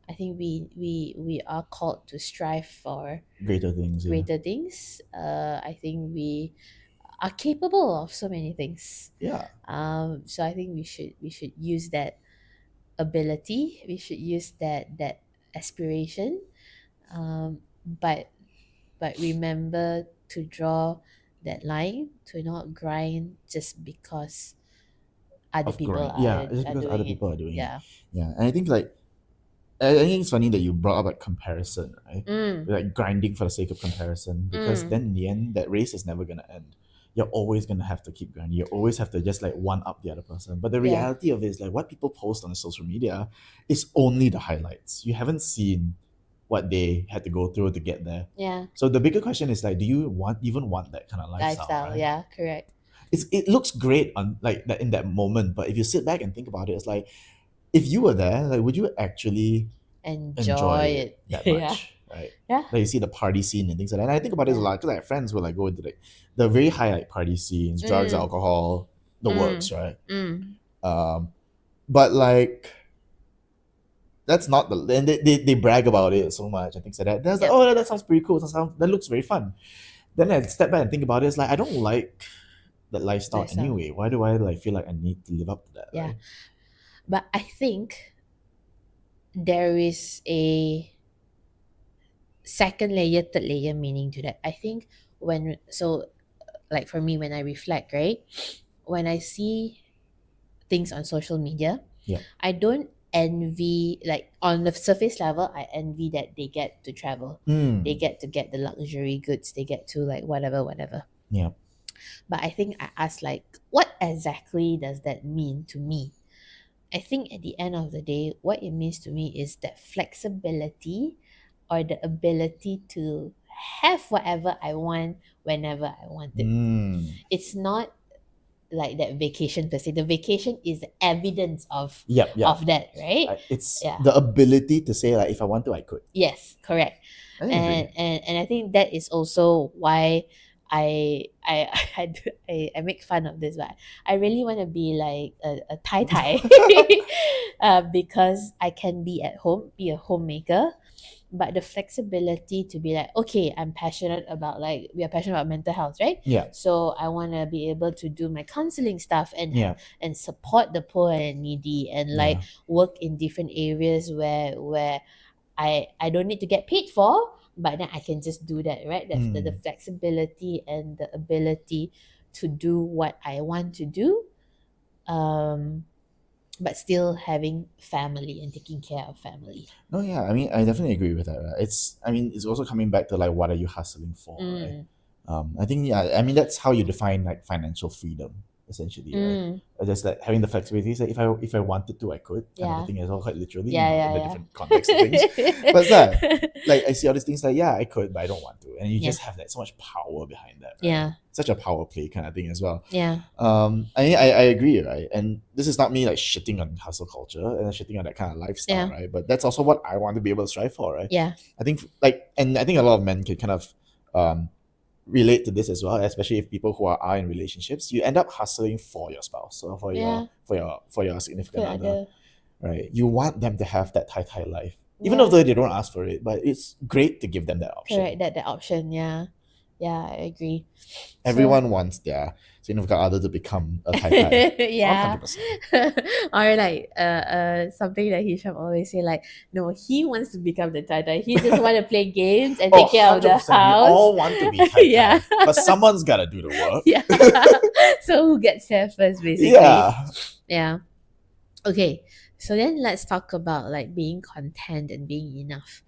I think we are called to strive for greater things. Yeah, greater things. I think we are capable of so many things. yeah, So I think we should use that ability. We should use that aspiration. But remember to draw that line, to not grind just because other of people grind. Yeah, just are because other doing it. people are doing it. Yeah. Yeah, and I think like I think it's funny that you brought up like comparison, right? Mm, Like grinding for the sake of comparison, because mm, then in the end, that race is never gonna end. You're always gonna have to keep grinding. You always have to just like one up the other person. But the yeah. reality of it is like what people post on social media is only the highlights. You haven't seen what they had to go through to get there. Yeah. So the bigger question is like, do you even want that kind of lifestyle, Lifestyle. right? Yeah. Correct. It looks great on like that in that moment, but if you sit back and think about it, it's like if you were there, like would you actually enjoy Enjoy it it. that Yeah. much, right? Yeah. Like you see the party scene and things like that. And I think about this a Yeah. lot because I have friends who like go into like the very high like party scenes, drugs, Mm, alcohol, the works, mm, right? mm. Um, but like that's not the and they brag about it so much and things like that. That's like, Yep. oh, that sounds pretty cool. That looks very fun. Then I step back and think about it. It's like I don't like that lifestyle Lifestyle. anyway. Why do I like feel like I need to live up to that, Yeah. right? But I think there is a second layer, third layer meaning to that. I think like for me, when I reflect, right? When I see things on social media, Yeah. I don't envy, like on the surface level, I envy that they get to travel. They Mm. get to get the luxury goods, they get to like whatever, whatever. Yeah. But I think I ask like, what exactly does that mean to me? I think at the end of the day, what it means to me is that flexibility or the ability to have whatever I want whenever I want it. Mm. It's not like that vacation per se. The vacation is the evidence Yep. of Yep. that, right? It's Yeah. the ability to say like if I want to, I could. Yes, correct. I And agree. and I think that is also why I I make fun of this, but I really want to be like a tai tai because I can be at home, be a homemaker, but the flexibility to be like, okay, I'm passionate about, like, we are passionate about mental health, right? Yeah. So I want to be able to do my counseling stuff Yeah. and support the poor and needy, and like Yeah. work in different areas where I don't need to get paid for, but then I can just do that, right? The Mm. flexibility and the ability to do what I want to do, um, but still having family and taking care of family. No, yeah. I mean, I definitely agree with that. Right? I mean, it's also coming back to like, what are you hustling for, right? Mm, I think, yeah. I mean, that's how you define like financial freedom. essentially, right? Mm. Just like having the flexibility. So if I wanted to, I could kind of a Yeah. thing as well, quite literally, Yeah, in a yeah, different context of things. But it's like I see all these things like, yeah, I could, but I don't want to, and you yeah. just have that so much power behind that, right? Yeah. Such a power play kind of thing as well. Yeah. I agree, right? And this is not me like shitting on hustle culture and shitting on that kind of lifestyle, Yeah. right? But that's also what I want to be able to strive for, right? Yeah. I think and I think a lot of men can kind of um relate to this as well, especially if people who are in relationships, you end up hustling for your spouse or Yeah. for your significant For other, other. right? You want them to have that tight life, even though Yeah. they don't ask for it, but it's great to give them that option. Correct. That option. Yeah. Yeah, I agree. So Everyone wants their significant other to become a tai. yeah. 100%. Or like something that Hisham always say, like, no, he wants to become the tie. He just want to play games and Oh, take care of the 100%. We house. all want to be Yeah. tai, but someone's got to do the work. Yeah. So who gets there first, basically? Yeah. Yeah. Okay. So then let's talk about like being content and being enough.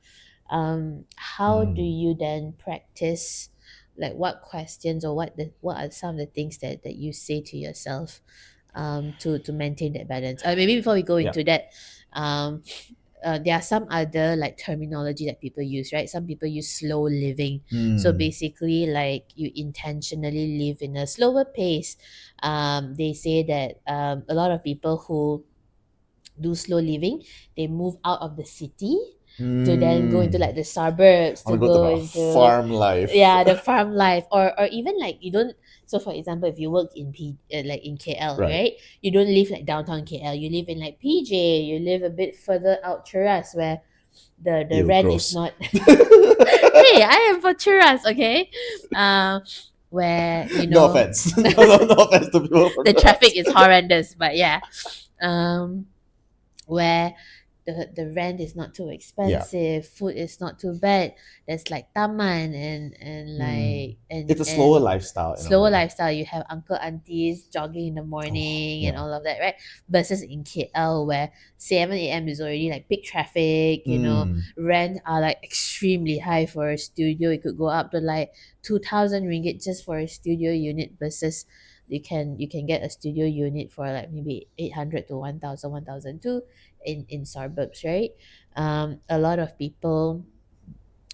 How do Mm. you then practice, like what questions or what are some of the things that you say to yourself to maintain that balance? Maybe before we go Yeah. into that, um there are some other like terminology that people use, right? Some people use slow living. So Mm. basically, like you intentionally live in a slower pace. They say that a lot of people who do slow living, they move out of the city to then go into Mm. like the suburbs, I to want to go to go the into farm life. yeah, the farm life, or even like you don't. So for example, if you work in like in KL, Right. right, you don't live like downtown KL, you live in like PJ, you live a bit further out Cheras, where the Ew, rent is gross. not hey, I am for Cheras, okay. Where you No know offense. No offense to people from the Cheras. traffic is horrendous, but yeah. um where the rent is not too Yeah. expensive, food is not too bad. There's like taman and Mm. like It's a slower and lifestyle in a slower way. lifestyle. You have uncle aunties jogging in the Oh, morning and yeah. all of that, right? Versus in KL where 7 a.m. is already like peak traffic, Mm. rent are like extremely high for a studio. It could go up to like 2,000 ringgit just for a studio unit versus you can get a studio unit for like maybe 800 to 1,000, 1,002 in suburbs, right? A lot of people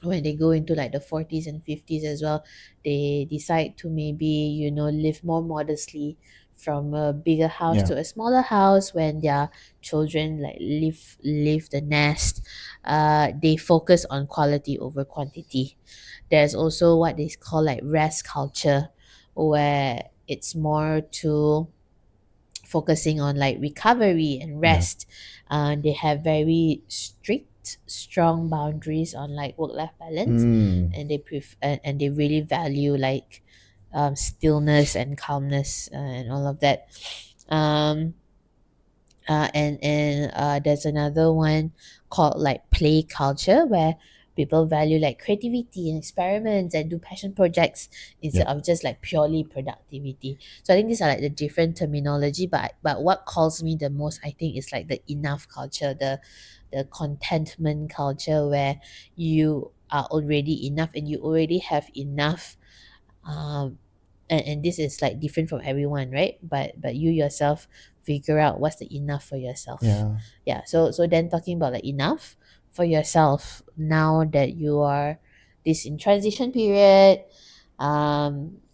when they go into like the 40s and 50s as well, they decide to maybe live more modestly from a bigger house Yeah. to a smaller house when their children like leave the nest. They focus on quality over quantity. There's also what they call like rest culture, where it's more to focusing on like recovery and Yeah. rest. They have very strict, strong boundaries on like work-life balance, Mm. and they really value like stillness and calmness and all of that. Um, and there's another one called like play culture where people value like creativity and experiments and do passion projects Yeah. instead of just like purely productivity. So I think these are like the different terminology, but what calls me the most, I think, is like the enough culture, the contentment culture, where you are already enough and you already have enough. Um and this is like different from everyone, right? But you yourself figure out what's the enough for yourself. Yeah. Yeah, so then talking about like enough for yourself now that you are this in transition period,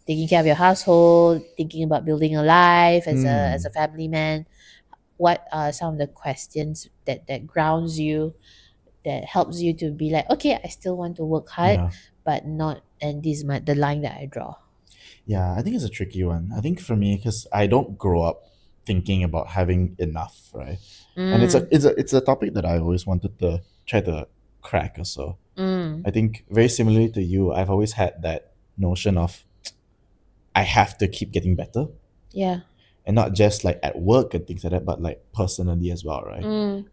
taking care of your household, thinking about building a life as a Mm. family man. What are some of the questions that grounds you, that helps you to be like, okay, I still want to work hard, Yeah. but not, and this is the line that I draw. Yeah. I think it's a tricky one. I think for me, because I don't grow up thinking about having enough, right? And Mm, it's a topic that I always wanted to try to crack also. mm, I think very similarly to you, I've always had that notion of I have to keep getting better, yeah. and not just like at work and things like that, but like personally as well, right? Mm,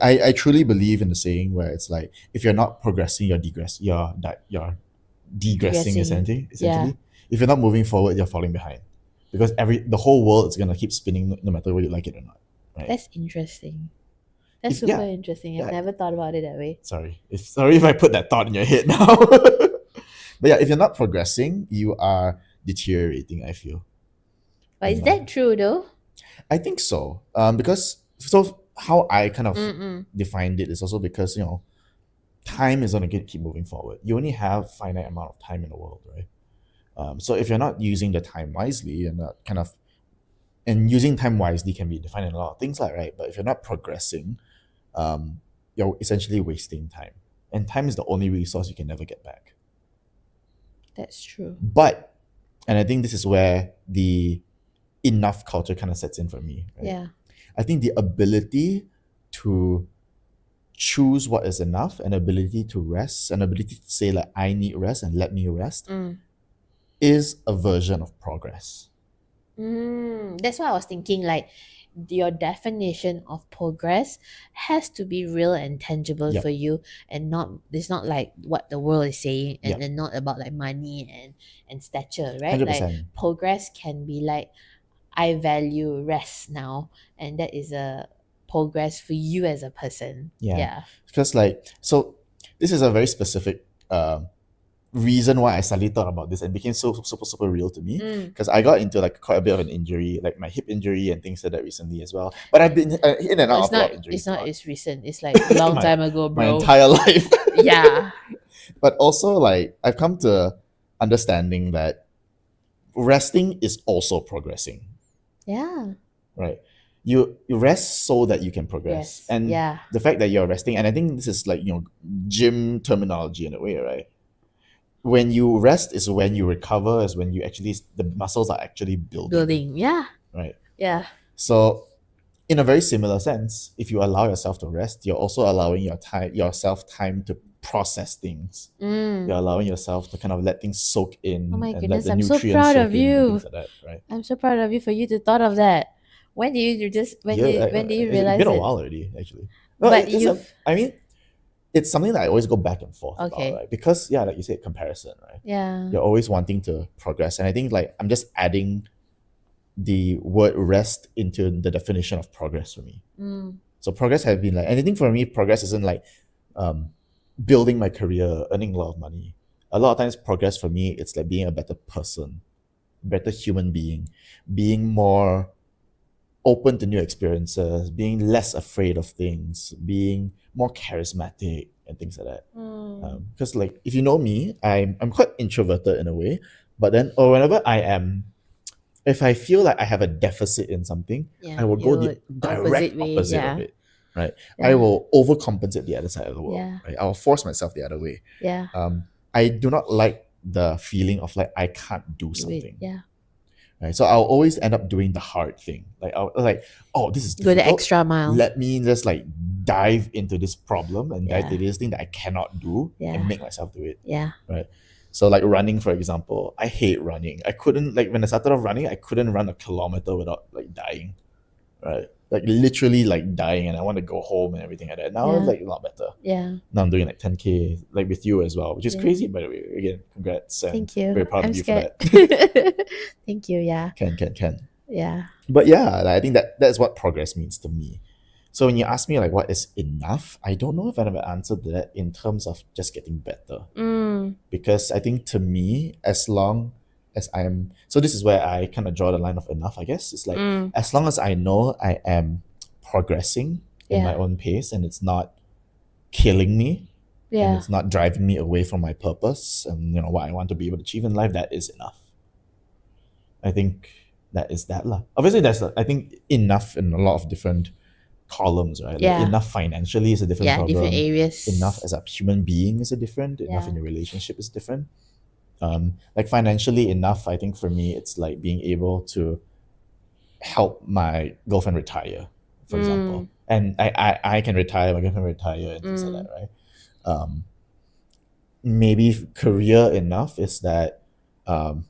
I truly believe in the saying where it's like if you're not progressing, you're degressing digressing. Yeah, essentially. If you're not moving forward, you're falling behind, because the whole world is gonna keep spinning no matter whether you like it or not, right? that's interesting. That's If super yeah, interesting. I've yeah. never thought about it that way. Sorry if I put that thought in your head now. But yeah, if you're not progressing, you are deteriorating, I feel. But in is life. that true though? I think so. Because so how I kind of Mm-mm. defined it is also because time is going to keep moving forward. You only have finite amount of time in the world, right? So if you're not using the time wisely and not kind of and using time wisely can be defined in a lot of things, like right. But if you're not progressing, you're essentially wasting time, and time is the only resource you can never get back. That's true. But and I think this is where the enough culture kind of sets in for me, right? Yeah. I think the ability to choose what is enough, an ability to rest, an ability to say like I need rest and let me rest Mm. is a version of progress. That's why I was thinking like your definition of progress has to be real and tangible for Yep. you, and not it's not like what the world is saying, and, Yep. and not about like money and stature, right? Like 100%. progress can be like I value rest now, and that is a progress for you as a person. Yeah. Yeah. Because like so this is a very specific reason why I suddenly thought about this and became so super super real to me Mm. because I got into like quite a bit of an injury, like my hip injury and things like that recently as well. But I've been in and Oh, out it's of a lot not of injuries it's not throughout it's recent. It's like long my time ago, my bro. entire life. Yeah. But also like I've come to understanding that resting is also progressing, Yeah. right? You rest so that you can progress, Yes. and Yeah. the fact that you're resting, and I think this is like gym terminology in a way, right? When you rest is when you recover, is when you actually the muscles are actually building, Building. Yeah. right? Yeah. So in a very similar sense, if you allow yourself to rest, you're also allowing yourself time to process things. Mm. You're allowing yourself to kind of let things soak Oh in my and let goodness, the I'm so nutrients proud of soak in and you. things like that, right? I'm so proud of you for you to thought of that. When did you just Yeah, when did you it's realize been a it? while already, actually. No, But it's a. you've I mean, it's something that I always go back and forth about, okay. right? Because yeah, like you said, comparison, right? Yeah. You're always wanting to progress, and I think like I'm just adding the word rest into the definition of progress for me. Mm. So progress has been like anything for me. Progress isn't like um, building my career, earning a lot of money. A lot of times, progress for me, it's like being a better person, better human being, being more open to new experiences, being less afraid of things, being more charismatic and things like that. Mm. Because like if you know me, I'm quite introverted in a way, but then or whenever I am, if I feel like I have a deficit in something, Yeah. I will go the You direct opposite way. opposite of Yeah. it, right? I Yeah. will overcompensate the other side of the world, Yeah. right? I will force myself the other way. Yeah. I do not like the feeling of like I can't do Do it. something, Yeah. right? So I'll always end up doing the hard thing. Like I'll like, oh, this is Go the difficult. extra mile. Let me just like dive into this problem and dive to Yeah. this thing that I cannot do and Yeah. make myself do it, Yeah. right? So like running, for example, I hate running. I couldn't like when I started off running, I couldn't run a kilometer without like dying, right? Like literally like dying, and I want to go home and everything like that. Now Yeah. like a lot better. Yeah. Now I'm doing like 10K like with you as well, which is Yeah. crazy by the way. Again, congrats and Thank you. very proud I'm of you for scared. that. Thank you. Yeah. Can. Yeah. But yeah, like, I think that's what progress means to me. So when you ask me like what is enough, I don't know if I've ever answered that in terms of just getting better. Mm. Because I think to me, as long as I am so this is where I kind of draw the line of enough, I guess. It's like Mm. as long as I know I am progressing in my Yeah. own pace and it's not killing me and Yeah. it's not driving me away from my purpose and what I want to be able to achieve in life, that is enough. I think that is that lah. Obviously, I think enough in a lot of different columns, right? Like Yeah. enough financially is a different Yeah. Different problem. Enough areas. as a human being is a different. Enough in Yeah. your relationship is different. Like financially enough, I think for me, it's like being able to help my girlfriend retire, for example, Mm. and I can retire, my girlfriend retire, and things like that, Mm. right? Maybe career enough is that um,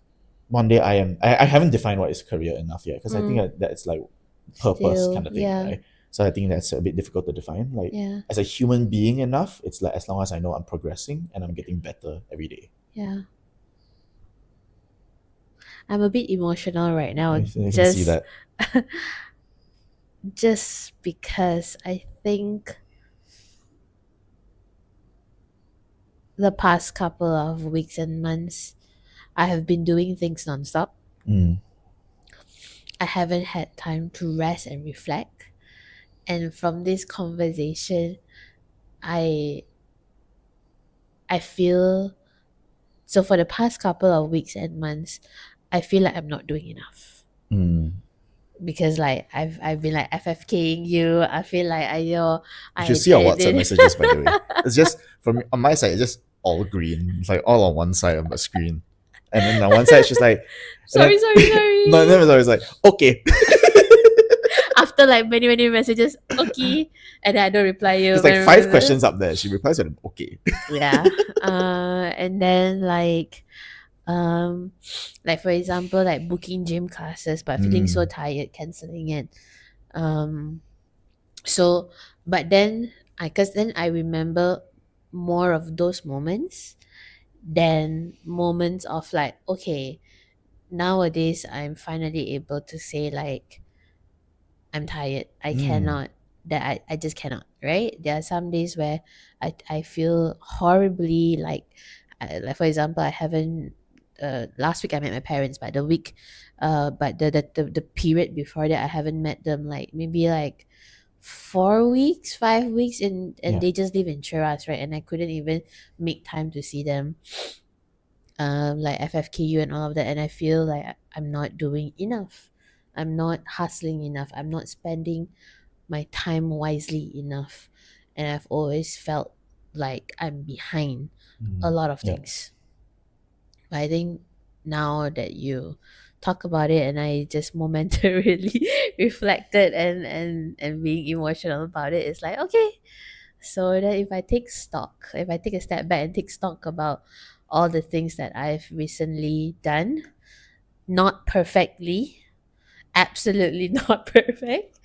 one day I haven't defined what is career enough yet because I think Mm. that's like purpose Still. kind of thing, Yeah. right? So I think that's a bit difficult to define. Like Yeah. as a human being enough, it's like as long as I know I'm progressing and I'm getting better every day. Yeah. I'm a bit emotional right now. I can see Just that. just because I think the past couple of weeks and months I have been doing things nonstop. Mm, I haven't had time to rest and reflect. And from this conversation, I I feel so for the past couple of weeks and months, I feel like I'm not doing enough. Mm. Because like I've been like FFKing you. I feel like You should I see our I WhatsApp did. messages, by the way. It's just from on my side, it's just all green. It's like all on one side of the screen. And then on one side, she's like, and then Sorry, sorry, no, sorry. then it's always like, okay. After like many messages, okay, and then I don't reply you. There's like five questions up there. She replies with an okay. Yeah. And then like for example, like booking gym classes, but feeling so Mm. tired, canceling it. Um, so, but then cause then I remember more of those moments than moments of like, okay, nowadays I'm finally able to say like I'm tired. I Mm. cannot. I just cannot. Right? There are some days where I feel horribly like for example, I haven't. Last week I met my parents, but the week, but the period before that I haven't met them. Like maybe like 4 weeks, 5 weeks, and Yeah. they just live in Cheras, right? And I couldn't even make time to see them. Like FFKU and all of that, and I feel like I'm not doing enough. I'm not hustling enough. I'm not spending my time wisely enough. And I've always felt like I'm behind a Mm. lot of Yeah. things. But I think now that you talk about it and I just momentarily reflected and being emotional about it, it's like, okay. So that if I take stock, if I take a step back and take stock about all the things that I've recently done, not perfectly, absolutely not perfect,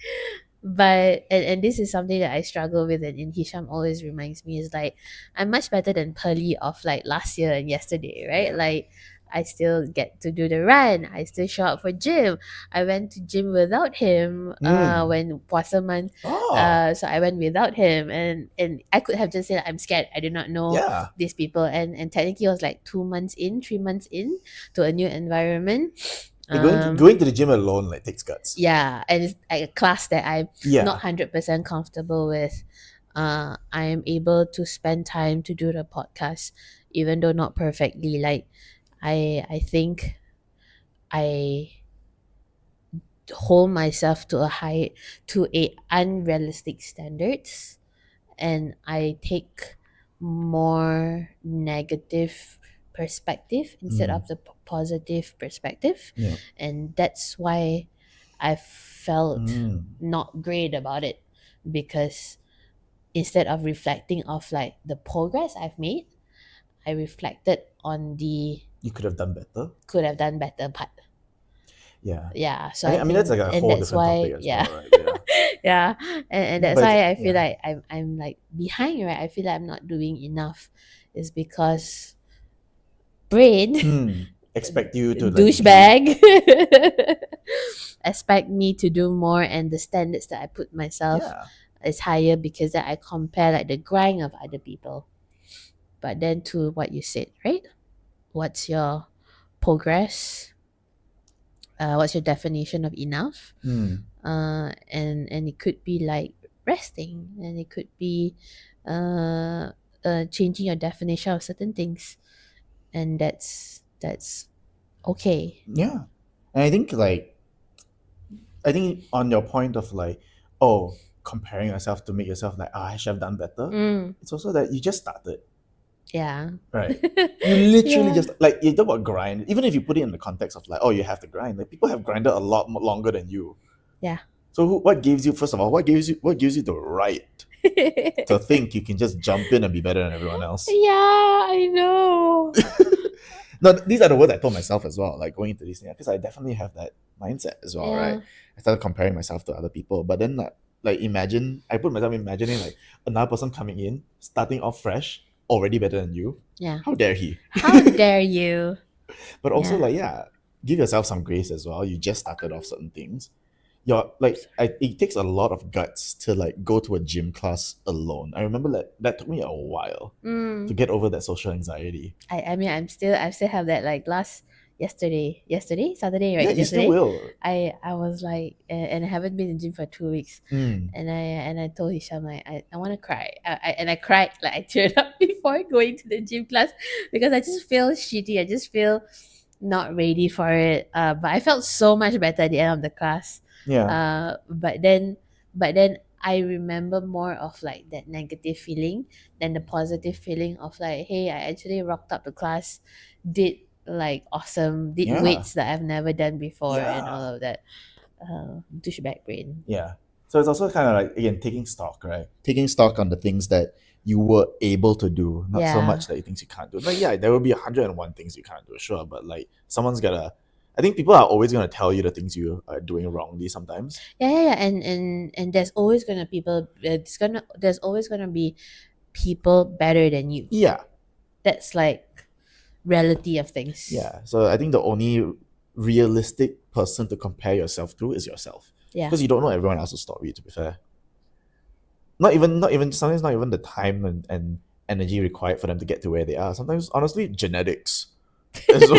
but and this is something that I struggle with, and Hisham always reminds me is like I'm much better than Pearly of like last year and yesterday, right? Yeah. Like I still get to do the run. I still show up for gym. I went to gym without him Mm. when Puasa month. Oh. So I went without him, and I could have just said I'm scared. I do not know Yeah. these people, and technically I was like 2 months in, 3 months in to a new environment. Like going to the gym alone like takes guts. Yeah, and it's like a class that I'm not Yeah. 100% comfortable with. I am able to spend time to do the podcast, even though not perfectly. Like I think I hold myself to a unrealistic standards, and I take more negative perspective instead Mm. of the positive perspective, Yeah. and that's why I felt Mm. not great about it, because instead of reflecting of like the progress I've made, I reflected on the You could have done better. could have done better part. Yeah. Yeah, so I I mean that's think, like a and whole that's different topic why, as well, yeah. right? Yeah. Yeah, and No, that's but why I feel yeah. like I'm like behind, right? I feel like I'm not doing enough, is because brain Expect you to like be douchebag expect me to do more, and the standards that I put myself yeah. is higher because that I compare like the grind of other people. But then to what you said, right? What's your progress? What's your definition of enough? Hmm. And it could be like resting, and it could be uh, changing your definition of certain things, and that's okay. Yeah. And I think on your point of like, oh, comparing yourself to make yourself like, I should have done better. Mm, It's also that you just started, yeah. right? You literally Yeah. just like you talk about grind. Even if you put it in the context of like, oh, you have to grind. Like people have grinded a lot longer than you. Yeah. So what gives you first of all? What gives you the right to think you can just jump in and be better than everyone else? Yeah, I know. No, these are the words I told myself as well, like going into this thing, because I definitely have that mindset as well, right? Yeah. I started comparing myself to other people, but then like imagine I put myself imagining like another person coming in, starting off fresh, already better than you. Yeah. How dare he? How dare you? But also Yeah. like yeah, give yourself some grace as well. You just started off certain things. It takes a lot of guts to like go to a gym class alone. I remember that took me a while to Mm. get over that social anxiety. I mean I still have that like last Saturday, Yeah, right? you still Yesterday, will. I was like, and I haven't been in the gym for 2 weeks, Mm. and I told Hisham like I want to cry, and I cried, like I teared up before going to the gym class because I just feel shitty. I just feel not ready for it. But I felt so much better at the end of the class. Yeah. But then I remember more of like that negative feeling than the positive feeling of like, hey, I actually rocked up the class, did like awesome, did Yeah. weights that I've never done before, and all Yeah. of that. Douchebag brain. Yeah. So it's also kind of like, again, taking stock, right? Taking stock on the things that you were able to do, not so Yeah. much that you things you can't do. Like, yeah, there will be 101 things you can't do, sure, but like someone's gotta. I think people are always gonna tell you the things you are doing wrongly sometimes. Yeah. And there's always gonna people. There's always gonna be people better than you. Yeah, That's like reality of things. yeah. So I think the only realistic person to compare yourself to is yourself, Yeah. because you don't know everyone else's story. To be fair, not even sometimes not even the time and energy required for them to get to where they are. Sometimes, honestly, genetics. So,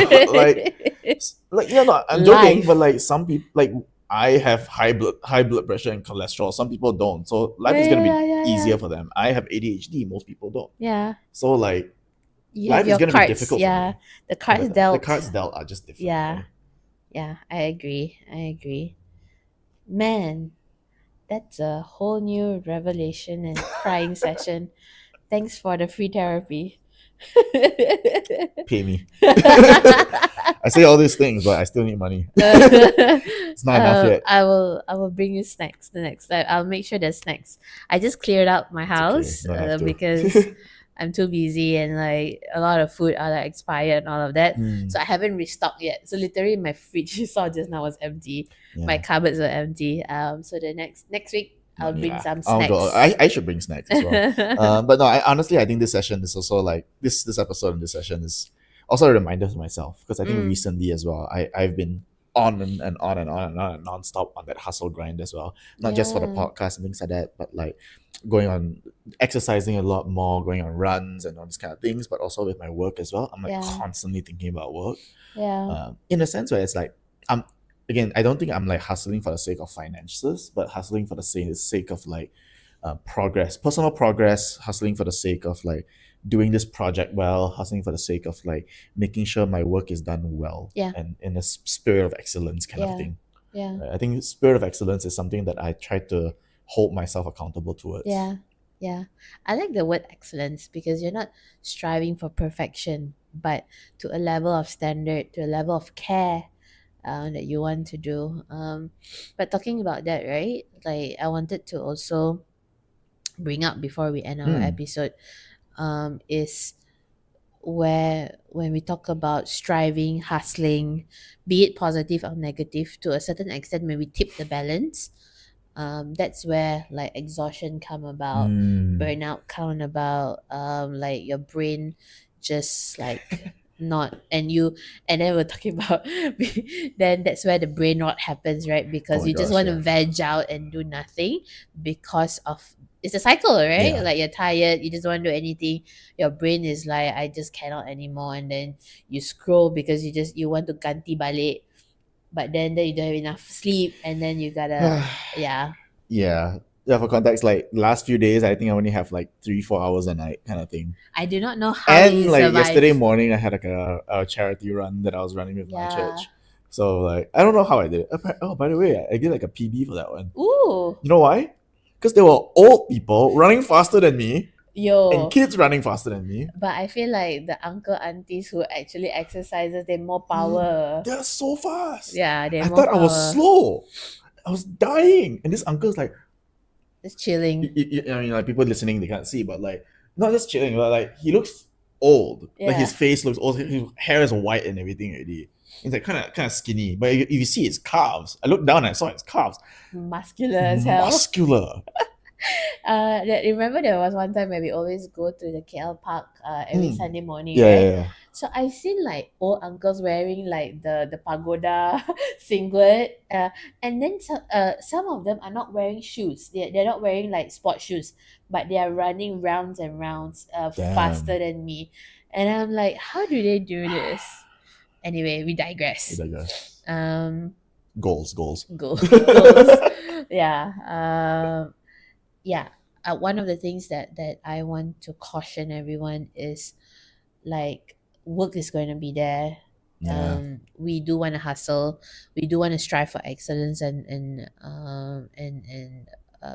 like, yeah, no, I'm joking, but Life. like some people, like I have high blood pressure and cholesterol. Some people don't. So life Yeah, is gonna yeah, be yeah, yeah, yeah. easier for them. I have ADHD. Most people don't. Yeah. So like You have life is your gonna be cards. difficult for Yeah. me. The And cards the dealt. cards dealt are just different, Yeah. right? Yeah. I agree. I agree. Man, that's a whole new revelation and crying session. Thanks for the free therapy. Pay me. I say all these things, but I still need money. It's not enough yet. I will bring you snacks the next time. I'll make sure there's snacks. I just cleared out my It's okay. house Don't have because to. I'm too busy and like a lot of food are like expired and all of that. Hmm. So I haven't restocked yet. So literally my fridge you saw just now was empty. My Yeah. cupboards were empty. So the next week No I'll need bring lah. some I'll go. snacks. I should bring snacks as well. But no, I honestly I think this session is also like this episode and this session is also a reminder to myself, because I think Mm, recently as well I've been on and on and on and on and non-stop on that hustle grind as well. Not just for the yeah. podcast and things like that, but like going on exercising a lot more, going on runs and all these kind of things, but also with my work as well. I'm like Yeah. constantly thinking about work. Yeah. In a sense where it's like I'm again, I don't think I'm like hustling for the sake of finances, but hustling for the sake of like progress, personal progress, hustling for the sake of like doing this project well, hustling for the sake of like making sure my work is done well Yeah. and in a spirit of excellence kind of Yeah. thing. Yeah. Right? I think spirit of excellence is something that I try to hold myself accountable towards. Yeah, yeah. I like the word excellence because you're not striving for perfection, but to a level of standard, to a level of care that you want to do. But talking about that, right? Like, I wanted to also bring up before we end our Mm. episode is where when we talk about striving, hustling, be it positive or negative, to a certain extent, when we tip the balance, that's where like exhaustion come about, Mm. burnout come about, like your brain just like not and then we're talking about then that's where the brain rot happens, right? Oh Because my you just gosh, want to yeah. veg out and do nothing because of it's a cycle, right? Yeah. Like you're tired, you just don't want to do anything, your brain is like I just cannot anymore, and then you scroll because you want to ganti balik, but then you don't have enough sleep, and then you gotta yeah. Yeah. Yeah, for context, like last few days I think I only have like 3-4 hours a night kind of thing. I do not know how did And you like yesterday survive. morning I had like a charity run that I was running with my Yeah. church. So like I don't know how I did it. Oh, by the way, I did like a PB for that one. Ooh. You know why? Because there were old people running faster than me and Yo. kids running faster than me. But I feel like the uncle aunties who actually exercises, they more power. They're so fast. Yeah, they I more thought I was power. slow. I was dying. And this uncle's like, Just chilling. I mean, like people listening, they can't see, but like, not just chilling, but like, he looks old. Like Yeah. his face looks old. His hair is white and everything already. He's like kind of skinny, but if you see his calves, I looked down and I saw his calves, Muscular as hell. muscular. Remember there was one time where we always go to the KL park every Sunday morning, Yeah, right? yeah, yeah. So I've seen like old uncles wearing like the pagoda singlet, and then some of them are not wearing shoes. They're not wearing like sport shoes, but they are running rounds and rounds Damn. faster than me, and I'm like, how do they do this? Anyway, we I digress. digress. Um, Goals. goals. Yeah. Yeah. One of the things that I want to caution everyone is like work is going to be there. Yeah. We do want to hustle. We do want to strive for excellence and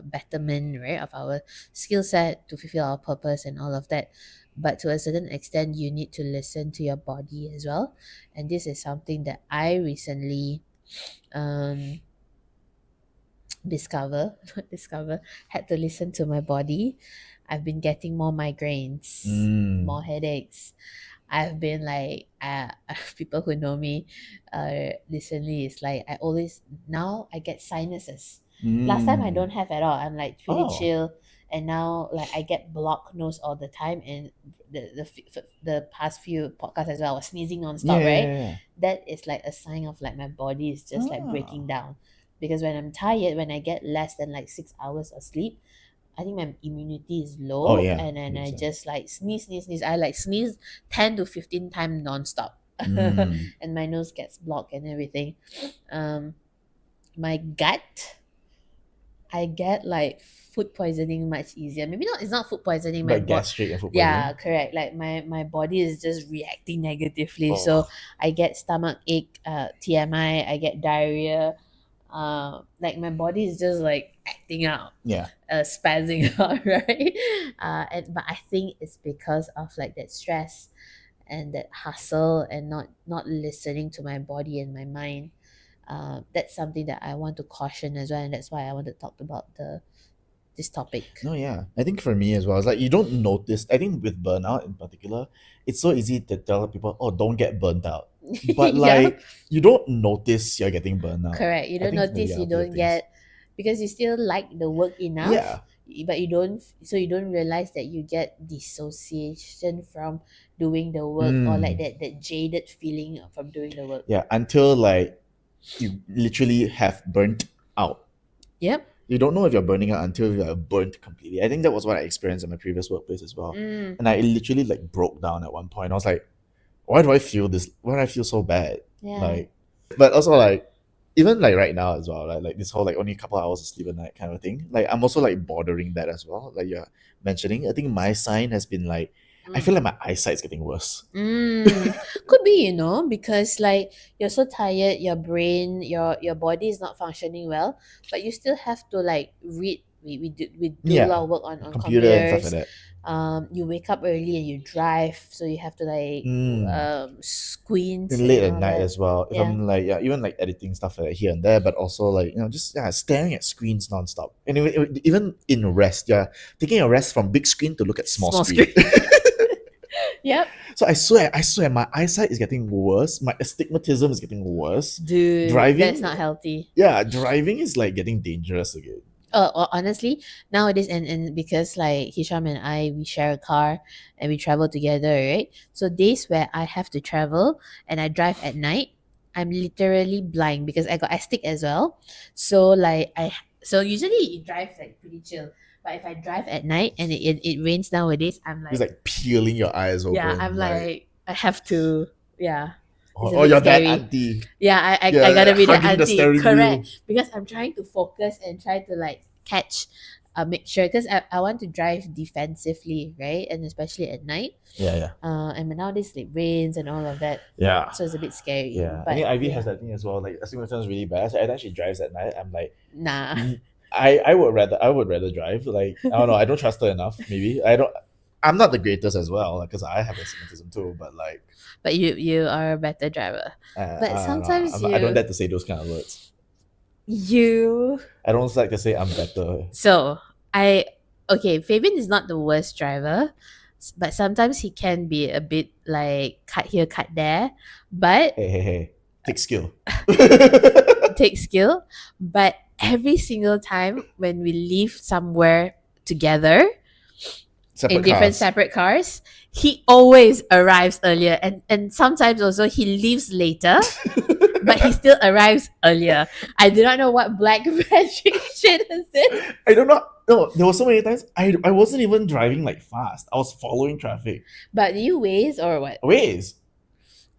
betterment, right, of our skill set to fulfill our purpose and all of that. But to a certain extent, you need to listen to your body as well. And this is something that I recently um discover discover had to listen to my body. I've been getting more migraines, Mm. more headaches. I've been like people who know me recently, it's like I always now I get sinuses. Last time I Mm. don't have at all. I'm like pretty Oh. chill, and now like I get blocked nose all the time. And the past few podcasts as well, I was sneezing Yeah, non-stop, yeah, right? yeah, yeah. That is like a sign of like my body is just like Ah. breaking down. Because when I'm tired, when I get less than like 6 hours of sleep, I think my immunity is Oh low, yeah, and then I 100%. just like sneeze. I like sneeze 10 to 15 times non-stop. Mm. And my nose gets blocked and everything. Um, my gut, I get like food poisoning much easier. Maybe not, it's not food poisoning, my But body. gastric and food Yeah, poisoning. correct. Like my body is just reacting negatively. So Oh. I get stomach ache, TMI, I get diarrhea. Like my body is just like acting out, Yeah. spazzing out, right? But I think it's because of like that stress and that hustle and not listening to my body and my mind. That's something that I want to caution as well, and that's why I want to talk about this topic. No, yeah. I think for me as well, it's like you don't notice. I think with burnout in particular, it's so easy to tell people, "Oh, don't get burnt out," but Yeah, like you don't notice you're getting burnt out. correct. You I don't think it's the notice, you reality of don't things. get, because you still like the work enough, Yeah. but you don't, so you don't realize that you get dissociation from doing the work, or like Mm. that jaded feeling from doing the work. Yeah. Until like you literally have burnt out. Yep. You don't know if you're burning out until you're burnt completely. I think that was what I experienced at my previous workplace as well. Mm, And I literally like broke down at one point. I was like, why do I feel this? Why do I feel so bad? yeah. Like, but also like, even like right now as well, like this whole like only a couple hours of sleep a night kind of thing. Like I'm also like bordering that as well. Like you're mentioning, I think my sign has been like, I Mm. feel like my eyesight's getting worse. Could be, because like you're so tired, your brain, your body is not functioning well, but you still have to like read. We do a lot Yeah, of work on computer and stuff like computers. that. You wake up early and you drive, so you have to like Mm. squint Late and at all night that. as well. If Yeah. I'm like yeah, even like editing stuff like here and there, but also like just staring at screens nonstop. And even in rest, yeah, taking a rest from big screen to look at small Small screen. screen. Yep. So I swear, my eyesight is getting worse. My astigmatism is getting worse. Dude, that's Driving, not healthy. yeah, driving is like getting dangerous again. Honestly, nowadays, and because like Hisham and I, we share a car and we travel together, right? So days where I have to travel and I drive at night, I'm literally blind because I got astig as well. So like so usually it drives like pretty chill, but if I drive at night and it rains nowadays, I'm It's like, like peeling your eyes yeah, open, I'm like like I have to, yeah, it's a oh, bit you're that scary. auntie. Yeah, I Yeah, gotta be the hugging the auntie, steering wheel. correct? Because I'm trying to focus and try to like catch, make sure, because I want to drive defensively, right? And especially at night. Yeah, yeah, And nowadays it rains and all of that, yeah. so it's a bit scary. Yeah, I think But Ivy has yeah, that thing as well. Like, astigmatism is really bad. So every time she drives at night, I'm like, nah. "Mm, I would rather drive. Like, I don't know. I don't trust her enough. Maybe I don't. I'm not the greatest as well, because I have astigmatism too. But like, But you are a better driver. But I don't know. sometimes I don't dare to say those kind of words. you I don't like to say I'm better. so I okay, Fabian is not the worst driver, but sometimes he can be a bit like cut here, cut there. But Hey, take skill. take skill. But every single time when we leave somewhere together in Separate different cars. separate cars, he always arrives earlier, and sometimes also he leaves later, but he still arrives earlier. I do not know what black magic shit is this. I don't know. No, there were so many times I wasn't even driving like fast. I was following traffic. But do you waste or what? Ways.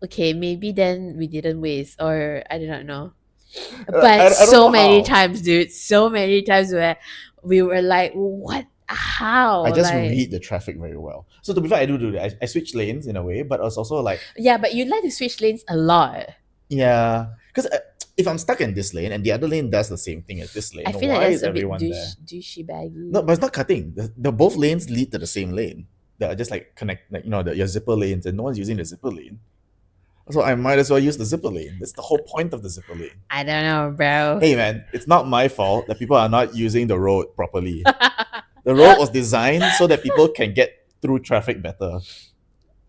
Okay, maybe then we didn't waste, or I do not know. I, But I don't so know many how. times, dude, so many times where we were like, what? I How? just Like, read the traffic very well. So to be fair, I do that. I switch lanes in a way, but it's also like, yeah, but you like to switch lanes a lot. yeah, because if I'm stuck in this lane and the other lane does the same thing as this I lane, feel like why that's is a bit everyone there? douchey No, baggy. but it's not cutting. The both lanes lead to the same lane. They're just like connect, like your zipper lanes, and no one's using the zipper lane. So I might as well use the zipper lane. That's the whole point of the zipper lane. I don't know, bro. Hey man, it's not my fault that people are not using the road properly. The road was designed so that people can get through traffic better.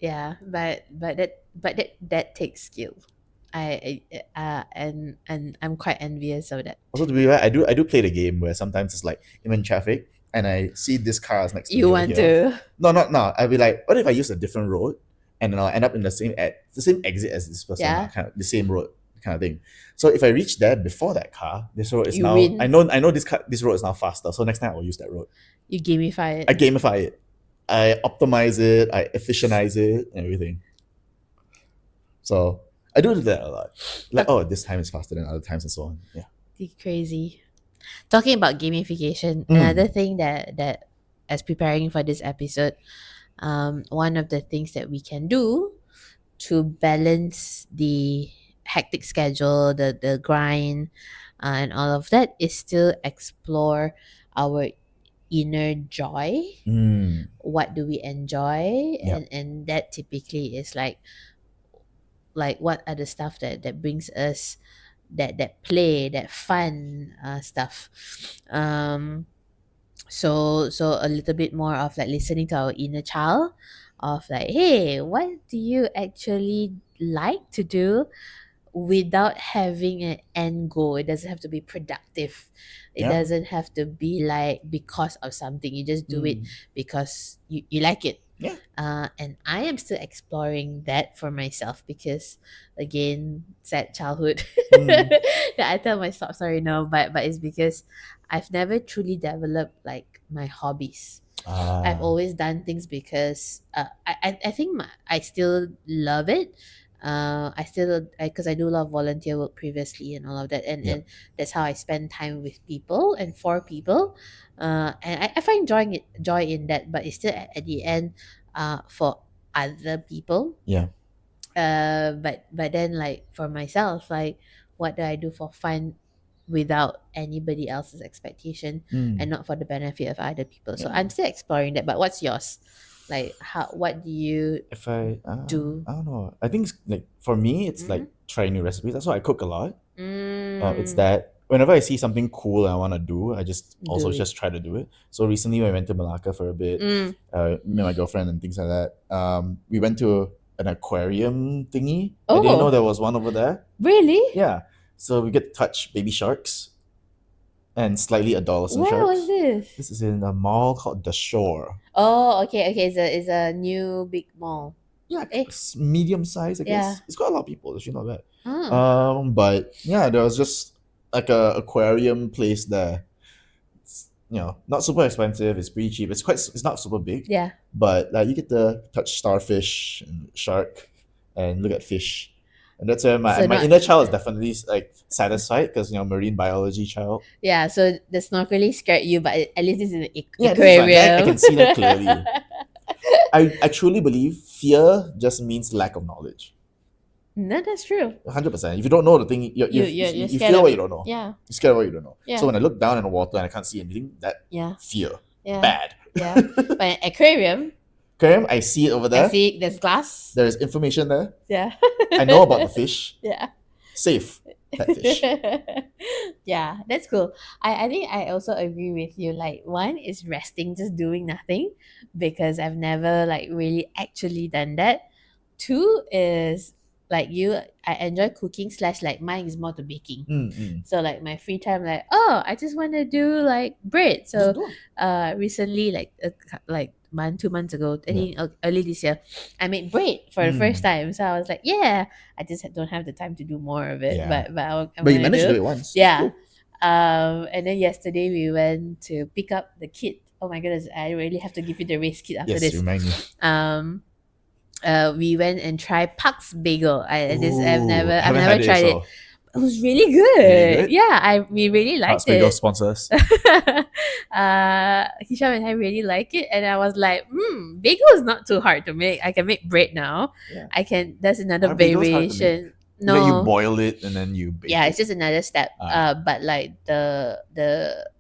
Yeah, but that takes skill. And I'm quite envious of that. Also, to be fair, I do play the game where sometimes it's like I'm in traffic and I see this car is next to You me over want here. to? No, not now. I'll be like, what if I use a different road and then I'll end up in the same exit as this person, Yeah, kind of the same road, kind of thing. So if I reach there before that car, this road is you now win. I know this road is now faster. So next time I will use that road. You gamify I it. gamify it. I optimize it. I efficientize it and everything. So I do that a lot. Like, Talk- oh, this time is faster than other times and so on. Yeah. Crazy. Talking about gamification, Mm. another thing that as preparing for this episode, one of the things that we can do to balance the hectic schedule, the grind, and all of that is still explore our inner joy. Mm. What do we enjoy? Yeah. And that typically is like what are the stuff that brings us that play, that fun stuff. um so a little bit more of like listening to our inner child, of like, hey, what do you actually like to do without having an end goal. It doesn't have to be productive. It Yeah. doesn't have to be like because of something. You just do it Mm. because you like it. Yeah. And I am still exploring that for myself because, again, sad childhood. Mm. That I tell myself, sorry, no, but it's because I've never truly developed like my hobbies. I've Ah. always done things because I think I still love it. I still, because I do love volunteer work previously and all of that, and Yep. that's how I spend time with people and for people, and I find joy in that, but it's still at the end, for other people. Yeah. But then, like, for myself, like, what do I do for fun without anybody else's expectation Mm. and not for the benefit of other people? So Yeah. I'm still exploring that. But what's yours? Like, what do you If I do? I don't know. I think like for me, it's Mm-hmm. like trying new recipes. That's why I cook a lot. It's Mm, that whenever I see something cool I want to do, I just do also it. just try to do it. So recently, when I went to Malacca for a bit, Mm. me and my girlfriend and things like that. We went to an aquarium thingy. I didn't know Oh, there was one over there. really? Yeah. So we get to touch baby sharks and slightly adolescent Where was sharks. this? This is in a mall called The Shore. Oh, okay, okay. It's a new big mall. Yeah, Eh, medium size, I yeah. guess. It's got a lot of people. Actually, not bad. Oh, But yeah, there was just like a aquarium place there. It's, not super expensive. It's pretty cheap. It's not super big, yeah. but like you get to touch starfish and shark and look at fish, and that's where my So my not inner child is definitely like satisfied because marine biology child. yeah. So the snorkeling scared you, but at least it's in the Yeah, this is fine. I aquarium. can see that clearly. I truly believe fear just means lack of knowledge. No, that's true. 100%. If you don't know the thing, You're you scared fear of what you it. don't know. Yeah, You're scared of what you don't know. yeah, So when I look down in the water and I can't see anything, that yeah, fear. yeah, Bad. yeah. But an aquarium, Okay, I see it over I there. see there's glass. There is information there. Yeah. I know about the fish. Yeah. Safe. That fish. Yeah, that's cool. I think I also agree with you. Like, one is resting, just doing nothing, because I've never like really actually done that. Two is like you, I enjoy cooking slash like mine is more to baking. Mm. So like my free time, like, oh, I just want to do like bread. Just So do it. recently, like 2 months ago, I Yeah. think early this year, I made bread for the first time. So I was like, yeah, I just don't have the time to do more of it, Yeah. but I'm But you gonna managed to do. do it once. That's Yeah. cool. And then yesterday we went to pick up the kit. Oh my goodness, I really have to give you the race kit after Yes, this. remind me. Um, we went and tried Puck's Bagel. Ooh, I've haven't never had it tried it. so It was really really good. good. Yeah, we really Parks liked Bagel it. sponsors. Hisham and I really like it, and I was like, bagel is not too hard to make. I can make bread now. Yeah. I can. There's another Are bagels hard to make? variation. Like you No, boil it and then you bake yeah, it's it. just another step. Ah, But like the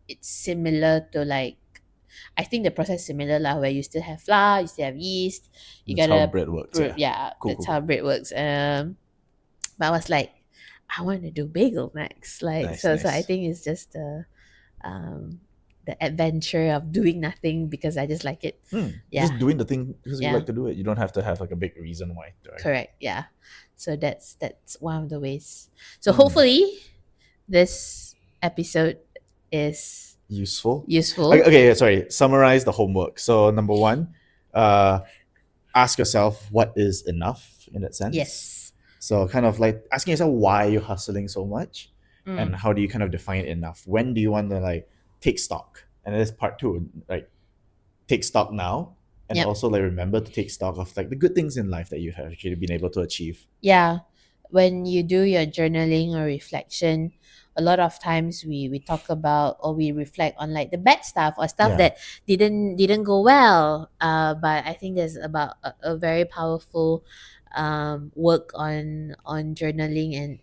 it's similar to like I think the process is similar lah, where you still have flour, you still have yeast, you that's how gotta bread works. Yeah. yeah, Cool, that's cool, how cool. bread works. But I was like, I want to do bagel next. Like Nice, so I nice. think it's just um the adventure of doing nothing because I just like it. Yeah, Just doing the thing because you yeah, like to do it. You don't have to have like a big reason why, right? correct. Yeah. So that's one of the ways. So Hmm. hopefully this episode is Useful. Okay, useful. okay, yeah, sorry. Summarize the homework. So number one, uh, ask yourself what is enough in that sense. Yes. So kind of like asking yourself why you're hustling so much, and Mm. how do you kind of define enough? When do you want to like take stock? And that's part two, like take stock now, and Yep. also like remember to take stock of like the good things in life that you have actually been able to achieve. Yeah, when you do your journaling or reflection, a lot of times we talk about or we reflect on like the bad stuff or stuff Yeah, that didn't go well. But I think there's about a very powerful work on journaling and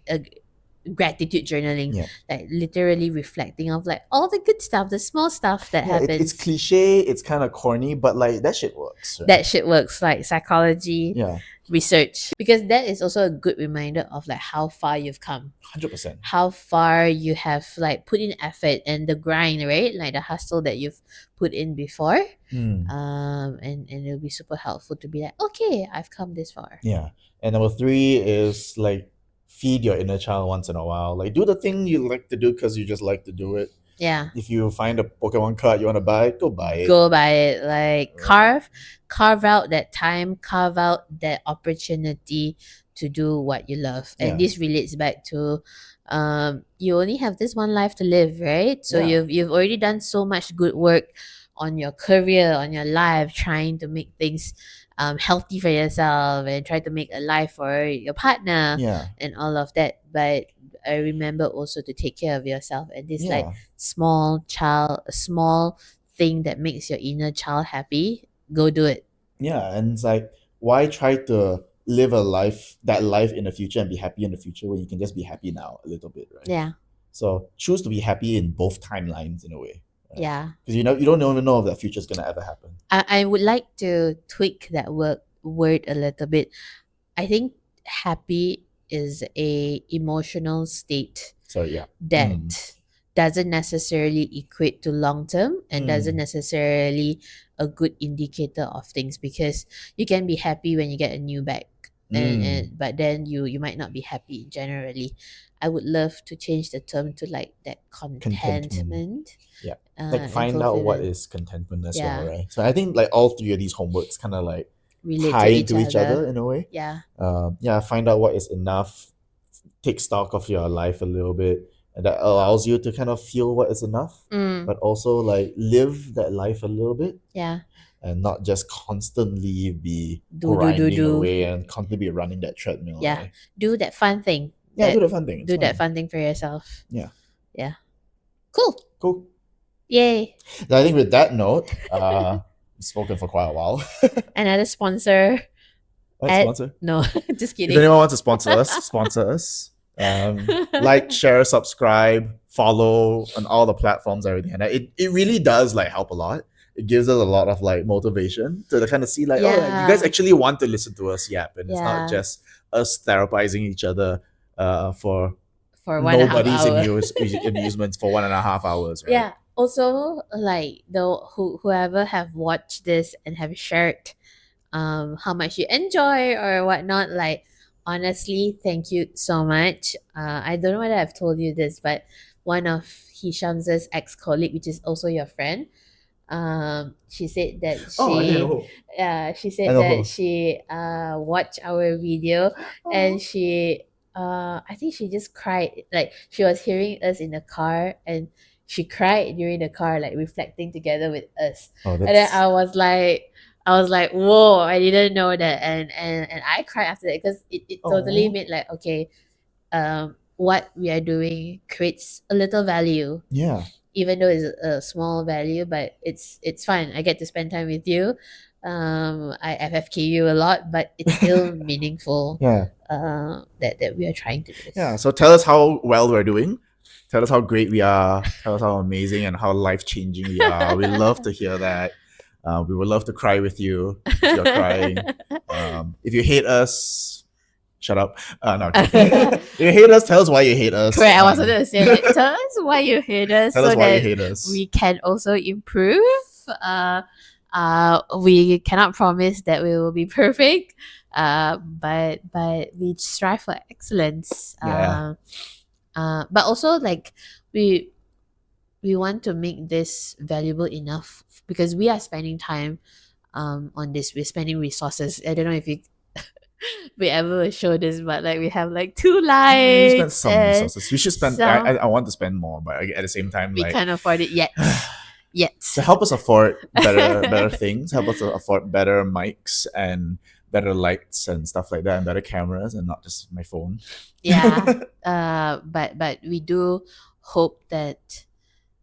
gratitude journaling, yeah, like literally reflecting of like all the good stuff, the small stuff that yeah. It's happens. cliche. It's kind of corny, but like that shit works, right? That shit works, like psychology Yeah, research, because that is also a good reminder of like how far you've come, 100%. how far you have like put in effort and the grind, right? Like the hustle that you've put in before. Hmm. And it'll be super helpful to be like, okay, I've come this far. Yeah. And number three is like feed your inner child once in a while. Like do the thing you like to do because you just like to do it. Yeah, If you find a Pokemon card you want to buy, go buy it. go by it, like Right. carve out that time, carve out that opportunity to do what you love. And Yeah. this relates back to you only have this one life to live, right? So Yeah. you've already done so much good work on your career, on your life, trying to make things healthy for yourself and try to make a life for your partner Yeah. and all of that. But I remember also to take care of yourself, and this like Yeah. small thing that makes your inner child happy, go do it. Yeah. And it's like, why try to live that life in the future and be happy in the future when you can just be happy now a little bit, right? Yeah, So choose to be happy in both timelines in a way. Right? yeah. Because you don't even know if that future is gonna ever happen. I would like to tweak that word a little bit. I think happy is a emotional state So yeah. that doesn't necessarily equate to long term and doesn't necessarily a good indicator of things, because you can be happy when you get a new bag, and but then you might not be happy generally. I would love to change the term to like that contentment, Yeah. Like and find out what fulfillment. is contentment as well, Yeah, right? So I think like all three of these homeworks kind of like relate to tie each to each other other. in a way. Yeah, Yeah, find out what is enough, take stock of your life a little bit, and that allows you to kind of feel what is enough, but also like live that life a little bit yeah. and not just constantly be Do grinding do. away and constantly be running that treadmill, Yeah, right? do that fun thing. Yeah, do the fun thing. It's Do that fine. fun thing for yourself. Yeah. Yeah. Cool. Cool. Yay. So I think with that note, we've spoken for quite a while. Another sponsor. What sponsor? No, just If kidding. anyone wants to sponsor us, sponsor us. Like, share, subscribe, follow on all the platforms, everything. And it really does like help a lot. It gives us a lot of like motivation to kind of see like, oh, like, you guys Yeah. actually want to listen to us yap, and it's Yeah. not just us therapizing each other for For 1.5 nobody's hours. amusements for 1.5 hours, right? Yeah. Also, like whoever have watched this and have shared how much you enjoy or whatnot, like honestly, thank you so much. I don't know whether I've told you this, but one of Hisham's ex-colleague, which is also your friend, she said that Oh, I didn't know. she I said know. that she watched our video, and she I think she just cried, like she was hearing us in the car and she cried during the car, like reflecting together with us. Oh, And then I was like, I was like, whoa, I didn't know that. And I cried after that because it totally Oh, made like, okay, what we are doing creates a little value, yeah, even though it's a small value, but it's fun. I get to spend time with you. I FFK you a lot, but it's still meaningful yeah, that we are trying to do yeah. this. So tell us how well we're doing. Tell us how great we are. Tell us how amazing and how life changing we are. We love to hear that. We would love to cry with you if you're crying. If you hate us, shut up. No, okay. If you hate us, tell us why you hate us. Correct. I was going to say, like, tell us why you hate us Tell us so why you that hate us. we can also improve. We cannot promise that we will be perfect, but we strive for excellence. Yeah. But also like we we want to make this valuable enough because we are spending time on this. We're spending resources. I don't know if you we ever will show this, but like we have like two We spend lights some and resources. We should spend. some I want to spend more, but at the same time, we like can't afford it yet. to Yet. help us afford better things, help us afford better mics and better lights and stuff like that, and better cameras, and not just my phone. Yeah. But we do hope that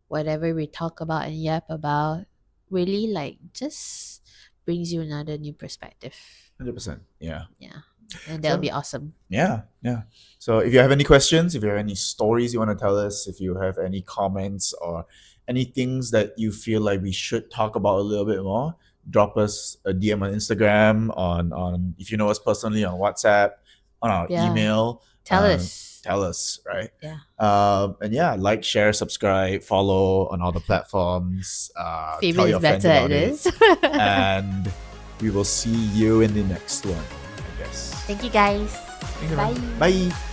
whatever we talk about and yap about really like just brings you another new perspective. 100%. Yeah. Yeah. And that'll So be awesome. yeah, yeah. So if you have any questions, if you have any stories you want to tell us, if you have any comments or any things that you feel like we should talk about a little bit more, drop us a DM on Instagram, on if you know us personally on WhatsApp, on our Yeah. email. Tell us. Tell us, right? Yeah. And yeah, like, share, subscribe, follow on all the platforms. Fabian Tell is your friends better at about it, this. and we will see you in the next one, I guess. Thank you guys. Thank you, man. Bye. Bye.